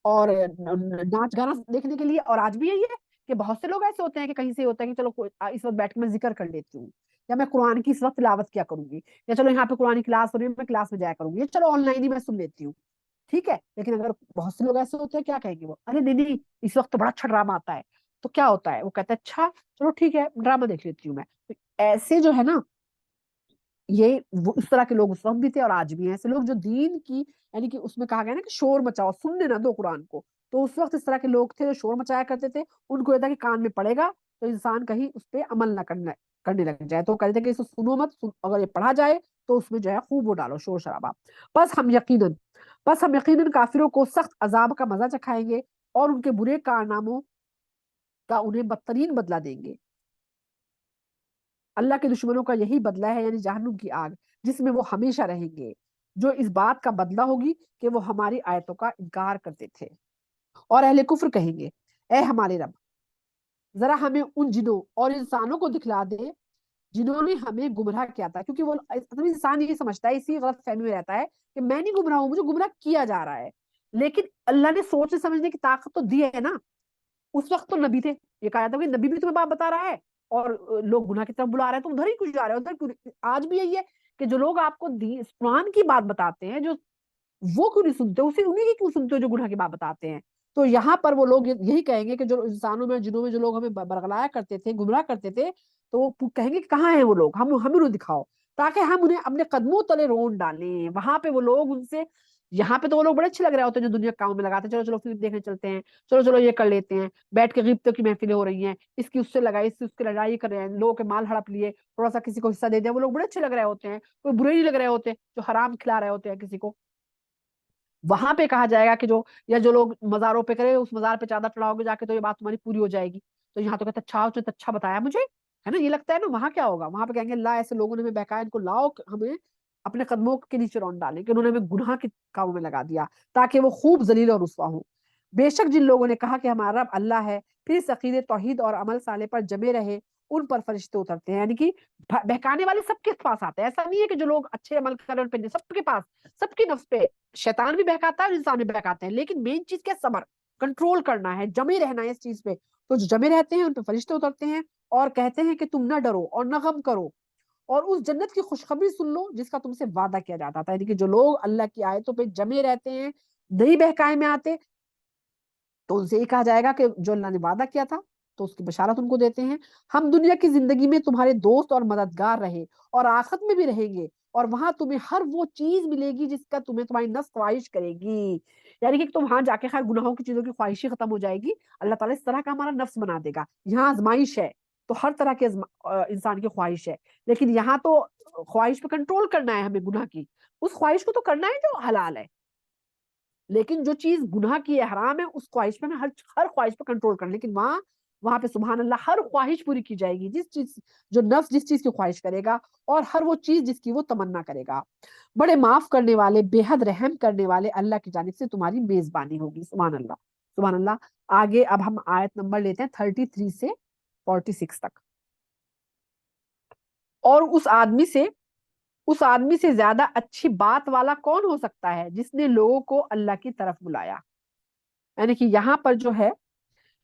اور ناچ گانا دیکھنے کے لیے. اور آج بھی یہی ہے کہ بہت سے لوگ ایسے ہوتے ہیں کہ کہیں سے ہوتا ہے کہ چلو اس وقت بیٹھ کے میں ذکر کر لیتی ہوں, یا میں قرآن کی اس وقت تلاوت کیا کروں گی, یا چلو یہاں پہ قرآن کی کلاس ہو رہی ہے میں کلاس میں جایا کروں گی, یا چلو آن لائن ہی میں سن لیتی ہوں. ٹھیک ہے, لیکن اگر بہت سے لوگ ایسے ہوتے ہیں کیا کہیں گے وہ, ارے نہیں نہیں اس وقت تو بڑا اچھا ڈرامہ آتا ہے. تو کیا ہوتا ہے, وہ کہتا ہے اچھا چلو ٹھیک ہے ڈرامہ دیکھ لیتی ہوں میں. ایسے جو ہے نا یہ وہ اس طرح کے لوگ اس وقت بھی تھے اور آج بھی ہیں ایسے لوگ جو دین کی یعنی کہ اس میں کہا گیا نا کہ شور مچاؤ, سننے نہ دو قرآن کو. تو اس وقت اس طرح کے لوگ تھے جو شور مچایا کرتے تھے, ان کو یہ تھا کہ کان میں پڑے گا تو انسان کہیں اس پہ عمل نہ کرنے لگ جائے. تو کہتے تھے کہ اسے سنو مت, اگر یہ پڑھا جائے تو اس میں جو ہے خوب وہ ڈالو شور شرابہ. بس ہم یقیناً کافروں کو سخت عذاب کا مزہ چکھائیں گے, اور ان کے برے کارناموں کا انہیں بدترین بدلہ دیں گے. اللہ کے دشمنوں کا یہی بدلہ ہے، یعنی جہنم کی آگ جس میں وہ ہمیشہ رہیں گے، جو اس بات کا بدلہ ہوگی کہ وہ ہماری آیتوں کا انکار کرتے تھے۔ اور اہل کفر کہیں گے اے ہمارے رب، ذرا ہمیں ان جنوں اور انسانوں کو دکھلا دے جنہوں نے ہمیں گمراہ کیا تھا، کیونکہ وہ انسان یہ سمجھتا ہے، اسی غلط فہمی میں رہتا ہے کہ میں نہیں گمراہ ہوں، مجھے گمراہ کیا جا رہا ہے۔ لیکن اللہ نے سوچنے سمجھنے کی طاقت تو دی ہے نا، اس وقت تو نبی تھے، یہ کہا جاتا ہے کہ نبی بھی تمہیں بات بتا رہا ہے اور لوگ گناہ کی طرف بلا رہے ہیں، تم ادھر ہی کچھ جا رہے ہو، ادھر کیوں نہیں؟ آج بھی یہی ہے کہ جو لوگ آپ کو قرآن کی بات بتاتے ہیں، جو وہ کیوں نہیں سنتے، اسے انہیں کی کیوں سنتے ہو جو گناہ کی بات بتاتے ہیں؟ تو یہاں پر وہ لوگ یہی کہیں گے کہ جو انسانوں میں جنوں میں جو لوگ ہمیں برگلایا کرتے تھے، گمراہ کرتے تھے، تو وہ کہیں گے کہ کہاں ہیں وہ لوگ، ہمیں انہیں دکھاؤ تاکہ ہم انہیں اپنے قدموں تلے رون ڈالیں۔ وہاں پہ وہ لوگ ان سے، یہاں پہ تو وہ لوگ بڑے اچھے لگ رہے ہوتے ہیں جو دنیا کے کاموں میں لگاتے ہیں، چلو چلو فلم دیکھنے چلتے ہیں، چلو چلو یہ کر لیتے ہیں، بیٹھ کے غیبتوں کی محفلیں ہو رہی ہیں، اس کی اس سے لگائی، اس سے اس کی لڑائی کر رہے ہیں، لوگوں کے مال ہڑپ لیے، تھوڑا سا کسی کو حصہ دے دیا، وہ لوگ بڑے اچھے لگ رہے ہوتے ہیں، کوئی برے نہیں لگ رہے ہوتے جو حرام کھلا رہے ہوتے ہیں کسی کو۔ وہاں پہ کہا جائے گا کہ جو، یا جو لوگ مزاروں پہ کرے اس مزار پہ چادر چڑھاؤ گے جا کے تو یہ بات تمہاری پوری ہو جائے گی۔ تو یہاں تو کہتے اچھا اس نے تو اچھا بتایا مجھے، ہے نا، یہ لگتا ہے نا۔ وہاں کیا ہوگا، وہاں پہ کہیں گے اللہ ایسے لوگوں نے ہمیں بہکایا، ان کو لاؤ ہمیں اپنے قدموں کے نیچے رون ڈالیں، کہ انہوں نے ہمیں گناہ کے کاموں میں لگا دیا تاکہ وہ خوب ذلیل اور رسوا ہوں۔ بے شک جن لوگوں نے کہا کہ ہمارا رب اللہ ہے، پھر اس عقیدے توحید اور عمل صالح پر جمے رہے، ان پر فرشتے اترتے ہیں، یعنی کہ بہکانے والے سب کے پاس آتے ہیں، ایسا نہیں ہے کہ جو لوگ اچھے عمل کر رہے ہیں ان پہ، سب کے پاس، سب کے نفس پہ شیطان بھی بہکاتا ہے اور انسان بھی بہکاتے ہیں، لیکن مین چیز کیا، صبر، کنٹرول کرنا ہے، جمے رہنا ہے اس چیز پہ۔ تو جو جمے رہتے ہیں ان پہ فرشتے اترتے ہیں اور کہتے ہیں کہ تم نہ ڈرو اور نہ غم کرو، اور اس جنت کی خوشخبری سن لو جس کا تم سے وعدہ کیا جاتا تھا، یعنی کہ جو لوگ اللہ کی آیتوں پہ جمے رہتے ہیں، نہیں بہکائے میں آتے، تو ان سے یہ کہا جائے گا کہ جو اللہ نے وعدہ کیا تھا تو اس کی بشارت ان کو دیتے ہیں، ہم دنیا کی زندگی میں تمہارے دوست اور مددگار رہے اور آخرت میں بھی رہیں گے، اور وہاں تمہیں ہر وہ چیز ملے گی جس کا تمہیں تمہاری نفس خواہش کرے گی، یعنی کہ تم وہاں جا کے خیر گناہوں کی چیزوں کی خواہشی ختم ہو جائے گی، اللہ تعالیٰ اس طرح کا ہمارا نفس بنا دے گا۔ یہاں آزمائش ہے تو ہر طرح کے انسان کی خواہش ہے، لیکن یہاں تو خواہش پہ کنٹرول کرنا ہے ہمیں، گناہ کی اس خواہش کو تو کرنا ہے جو حلال ہے، لیکن جو چیز گناہ کی ہے، حرام ہے، اس خواہش پہ ہمیں ہر خواہش پہ کنٹرول کرنا، لیکن وہاں پہ سبحان اللہ ہر خواہش پوری کی جائے گی، جس چیز، جو نفس جس چیز کی خواہش کرے گا، اور ہر وہ چیز جس کی وہ تمنا کرے گا۔ بڑے معاف کرنے والے، بے حد رحم کرنے والے اللہ کی جانب سے تمہاری میزبانی ہوگی۔ سبحان اللہ، سبحان اللہ۔ آگے اب ہم آیت نمبر لیتے ہیں 33 سے 46 تک۔ اور اس آدمی سے زیادہ اچھی بات والا کون ہو سکتا ہے جس نے لوگوں کو اللہ کی طرف بلایا؟ یعنی کہ یہاں پر جو ہے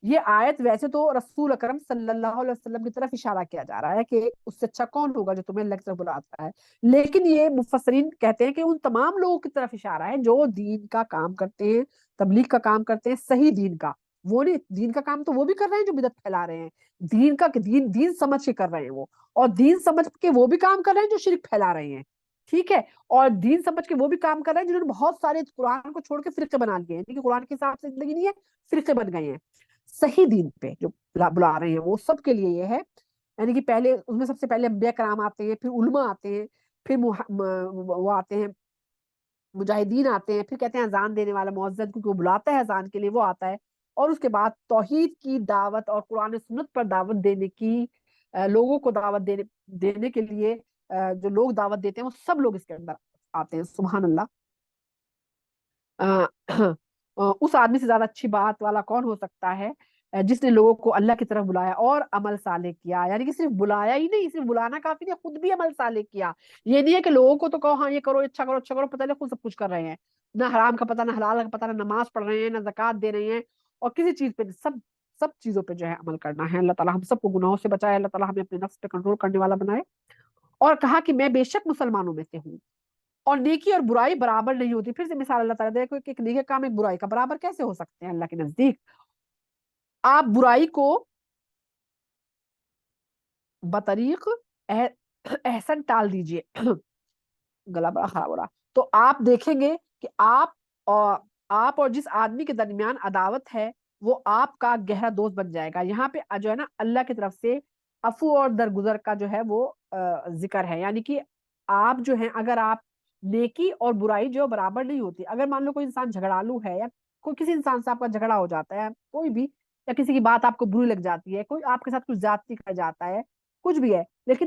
یہ آیت ویسے تو رسول اکرم صلی اللہ علیہ وسلم کی طرف اشارہ کیا جا رہا ہے کہ اس سے اچھا کون ہوگا جو تمہیں اللہ کی طرف بلاتا ہے، لیکن یہ مفسرین کہتے ہیں کہ ان تمام لوگوں کی طرف اشارہ ہے جو دین کا کام کرتے ہیں، تبلیغ کا کام کرتے ہیں، صحیح دین کا، وہ نہیں، دین کا کام تو وہ بھی کر رہے ہیں جو بدعت پھیلا رہے ہیں، دین سمجھ کے کر رہے ہیں وہ، اور دین سمجھ کے وہ بھی کام کر رہے ہیں جو شرک پھیلا رہے ہیں، ٹھیک ہے، اور دین سمجھ کے وہ بھی کام کر رہے ہیں جنہوں نے بہت سارے قرآن کو چھوڑ کے فرقے بنا لیے ہیں، یعنی کہ قرآن کے حساب سے زندگی نہیں ہے، فرقے بن گئے ہیں۔ صحیح دین پہ جو بلا رہے ہیں وہ سب کے لیے یہ ہے، یعنی کہ پہلے اس میں سب سے پہلے انبیاء کرام آتے ہیں، پھر علماء آتے ہیں، پھر وہ آتے ہیں مجاہدین آتے ہیں، پھر کہتے ہیں اذان دینے والا مؤذن، کیونکہ وہ بلاتا ہے اذان کے لیے، وہ آتا ہے، اور اس کے بعد توحید کی دعوت اور قرآن سنت پر دعوت دینے کی، لوگوں کو دعوت دینے کے لیے جو لوگ دعوت دیتے ہیں وہ سب لوگ اس کے اندر آتے ہیں۔ سبحان اللہ۔ اس آدمی سے زیادہ اچھی بات والا کون ہو سکتا ہے جس نے لوگوں کو اللہ کی طرف بلایا اور عمل صالح کیا، یعنی کہ صرف بلایا ہی نہیں، صرف بلانا کافی نہیں، خود بھی عمل صالح کیا۔ یہ نہیں ہے کہ لوگوں کو تو کہو ہاں یہ کرو، اچھا کرو اچھا کرو، پتہ نہیں خود سب کچھ کر رہے ہیں، نہ حرام کا پتہ، نہ حلال کا پتہ، نہ نماز پڑھ رہے ہیں، نہ زکوٰۃ دے رہے ہیں، اور کسی چیز پہ سب چیزوں پہ جو ہے عمل کرنا ہے۔ اللہ تعالیٰ ہم سب کو گناہوں سے بچائے، اللہ تعالیٰ ہمیں اپنے نفس پہ کنٹرول کرنے والا بنائے۔ اور کہا کہ میں بے شک مسلمانوں میں سے ہوں، اور نیکی اور برائی برابر نہیں ہوتی۔ پھر سے مثال اللہ تعالیٰ دے کہ ایک نیکی کا کام ایک برائی کا برابر کیسے ہو سکتے ہیں اللہ کے نزدیک؟ آپ برائی کو بطریق احسن ٹال دیجئے، گلا بڑا خراب ہو رہا، تو آپ دیکھیں گے کہ آپ اور جس آدمی کے درمیان عداوت ہے وہ آپ کا گہرا دوست بن جائے گا۔ یہاں پہ جو ہے نا اللہ کی طرف سے عفو اور درگزر کا جو ہے وہ ذکر ہے، یعنی کہ آپ جو ہیں، اگر آپ نیکی اور برائی جو برابر نہیں ہوتی، اگر مان لو کوئی انسان جھگڑالو ہے، یا کوئی کسی انسان سے آپ کا جھگڑا ہو جاتا ہے، کوئی بھی، یا کسی کی بات آپ کو بری لگ جاتی ہے، کوئی آپ کے ساتھ کچھ زیادتی کر جاتا ہے، کچھ بھی ہے، لیکن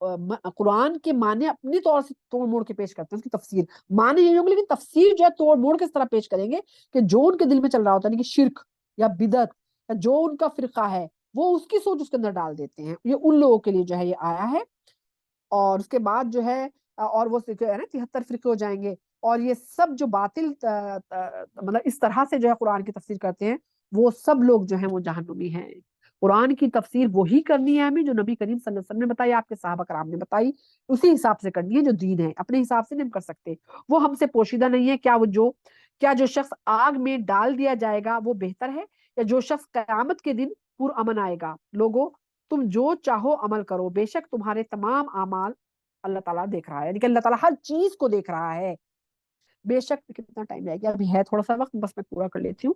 قرآن کے معنی اپنی طور سے توڑ موڑ کے پیش کرتے ہیں، اس کی تفسیر معنی نہیں ہوگی، لیکن تفسیر جو ہے توڑ موڑ کے اس طرح پیش کریں گے کہ جو ان کے دل میں چل رہا ہوتا ہے، یعنی کہ شرک یا بدعت یا جو ان کا فرقہ ہے وہ اس کی سوچ اس کے اندر ڈال دیتے ہیں. یہ ان لوگوں کے لیے جو ہے یہ آیا ہے. اور اس کے بعد جو ہے اور وہ ہے نا 73 فرقے ہو جائیں گے، اور یہ سب جو باطل مطلب اس طرح سے جو ہے قرآن کی تفسیر کرتے ہیں وہ سب لوگ جو ہیں وہ جہنمی ہیں. قرآن کی تفسیر وہی کرنی ہے ہمیں جو نبی کریم صلی اللہ علیہ وسلم نے بتائی، آپ کے صحابہ کرام نے بتائی، اسی حساب سے کرنی ہے جو دین ہے. اپنے حساب سے نہیں ہم کر سکتے، وہ ہم سے پوشیدہ نہیں ہے. کیا جو شخص آگ میں ڈال دیا جائے گا وہ بہتر ہے، یا جو شخص قیامت کے دن پرامن آئے گا؟ لوگوں تم جو چاہو عمل کرو، بے شک تمہارے تمام اعمال اللہ تعالیٰ دیکھ رہا ہے. یعنی کہ اللہ تعالیٰ ہر چیز کو دیکھ رہا ہے. بے شک کتنا ٹائم رہ گیا، ابھی ہے تھوڑا سا وقت، بس میں پورا کر لیتی ہوں.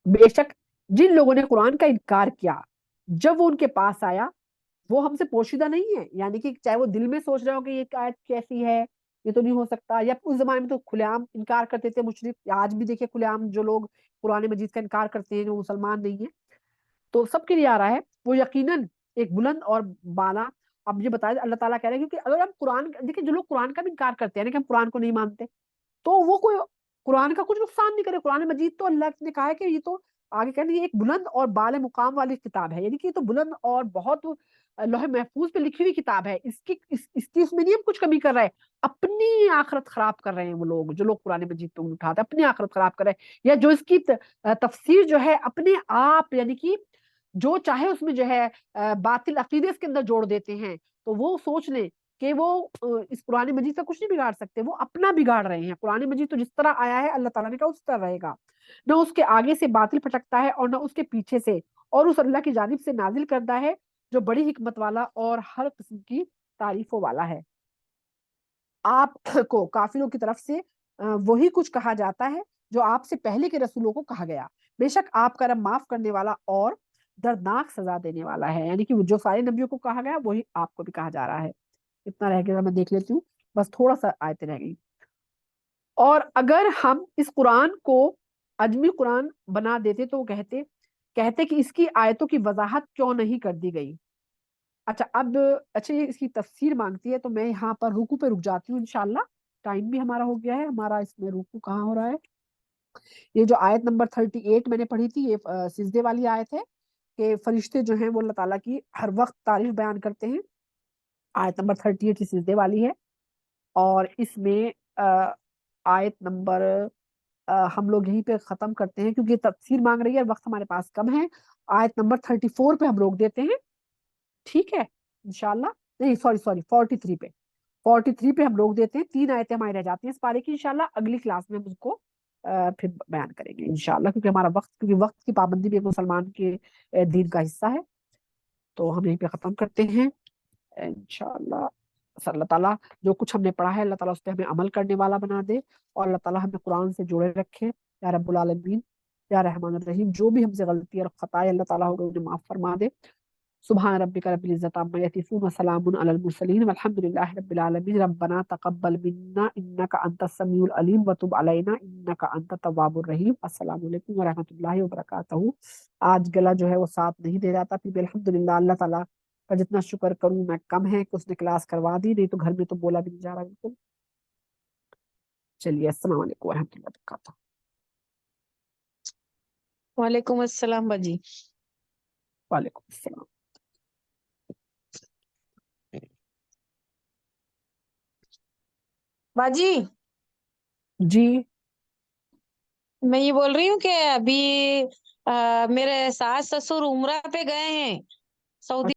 بے شک جن لوگوں نے قرآن کا انکار کیا جب وہ ان کے پاس آیا وہ ہم سے پوشیدہ نہیں ہے. یعنی کہ چاہے وہ دل میں سوچ رہے ہو کہ یہ آیت کیسی ہے، یہ تو نہیں ہو سکتا، یا اس زمانے میں تو کھلے عام انکار کرتے تھے مشرک. آج بھی دیکھیں کھلے عام جو لوگ قرآن مجید کا انکار کرتے ہیں جو مسلمان نہیں ہیں، تو سب کے لیے آ رہا ہے. وہ یقیناً ایک بلند اور بالا. اب یہ بتایا اللہ تعالیٰ کہہ رہے ہیں کیونکہ اگر ہم قرآن دیکھیں، جو لوگ قرآن کا بھی انکار کرتے ہیں کہ ہم قرآن کو نہیں مانتے، تو وہ کوئی قرآن کا کچھ نقصان نہیں کرے. قرآن مجید تو اللہ نے کہا ہے کہ یہ تو آگے کہنے یہ ایک بلند اور بال مقام والی کتاب ہے. یعنی کہ یہ تو بلند اور بہت لوح محفوظ پہ لکھی ہوئی کتاب ہے. اس کی اس میں نہیں ہم کچھ کمی کر رہے ہیں. اپنی آخرت خراب کر رہے ہیں وہ لوگ جو لوگ قرآن مجید پہ اٹھاتے ہیں، اپنی آخرت خراب کر رہے ہیں. یا جو اس کی تفسیر جو ہے اپنے آپ، یعنی کہ جو چاہے اس میں جو ہے باطل عقیدے اس کے اندر جوڑ دیتے ہیں، تو وہ سوچ لیں کہ وہ اس قرآن مجید کا کچھ نہیں بگاڑ سکتے، وہ اپنا بگاڑ رہے ہیں. قرآن مجید تو جس طرح آیا ہے اللہ تعالیٰ نے کہا اس طرح رہے گا، نہ اس کے آگے سے باطل پھٹکتا ہے اور نہ اس کے پیچھے سے، اور اس اللہ کی جانب سے نازل کردہ ہے جو بڑی حکمت والا اور ہر قسم کی تعریفوں والا ہے. آپ کو کافروں کی طرف سے وہی کچھ کہا جاتا ہے جو آپ سے پہلے کے رسولوں کو کہا گیا. بے شک آپ کا رب معاف کرنے والا اور دردناک سزا دینے والا ہے. یعنی کہ جو سارے نبیوں کو کہا گیا وہی آپ کو بھی کہا جا رہا ہے. اتنا رہ گیا، میں دیکھ لیتی ہوں، بس تھوڑا سا آیتیں رہ گئی. اور اگر ہم اس قرآن کو اجمی قرآن بنا دیتے تو وہ کہتے کہ اس کی آیتوں کی وضاحت کیوں نہیں کر دی گئی. اچھا یہ اس کی تفسیر مانگتی ہے، تو میں یہاں پر رکو پہ رک جاتی ہوں انشاءاللہ. ٹائم بھی ہمارا ہو گیا ہے. ہمارا اس میں رکو کہاں ہو رہا ہے؟ یہ جو آیت نمبر 38 میں نے پڑھی تھی، یہ سجدے والی آیت ہے کہ فرشتے جو ہیں وہ اللہ تعالیٰ کی ہر وقت تعریف بیان کرتے ہیں. آیت نمبر 38 سجدے والی ہے. اور اس میں آیت نمبر ہم لوگ یہیں پہ ختم کرتے ہیں کیونکہ تفسیر مانگ رہی ہے، وقت ہمارے پاس کم ہے. آیت نمبر 34 پہ ہم روک دیتے ہیں، ٹھیک ہے انشاءاللہ. نہیں سوری 43 پہ 43 پہ ہم روک دیتے ہیں. 3 آیتیں ہماری رہ جاتی ہیں اس پارے کی. انشاءاللہ اگلی کلاس میں ہم اس کو پھر بیان کریں گے انشاءاللہ، کیونکہ ہمارا کیونکہ وقت کی پابندی بھی ایک مسلمان کے دین کا حصہ ہے. تو ہم یہیں پہ ختم کرتے ہیں انشاءاللہ. اللہ تعالیٰ جو کچھ ہم نے پڑھا ہے اللہ تعالیٰ اس پہ ہمیں عمل کرنے والا بنا دے، اور اللہ تعالیٰ ہمیں قرآن سے جوڑے رکھے یا رب العالمین یا رحمان الرحیم. جو بھی ہم سے غلطی اور خطائیں اللہ تعالیٰ ہوگا انہیں معاف فرما دے. سبحان ربک رب العزت عما یصفون وسلام علی المرسلین والحمد للہ رب العالمین. ربنا تقبل منا انک انت السمیع العلیم وتب علینا انک انت التواب الرحیم. السلام علیکم ورحمۃ اللہ وبرکاتہ. آج گلا جو ہے وہ ساتھ نہیں دے رہا تھا، پھر بھی الحمد للہ اللہ تعالیٰ کا جتنا شکر کروں میں کم ہے کہ اس نے کلاس کروا دی، نہیں تو گھر میں تو بولا بھی نہیں جا رہا بالکل. چلیے السلام علیکم ورحمۃ اللہ وبرکاتہ. وعلیکم السلام باجی. وعلیکم السلام. باجی جی میں یہ بول رہی ہوں کہ ابھی میرے ساس سسر عمرہ پہ گئے ہیں سعودی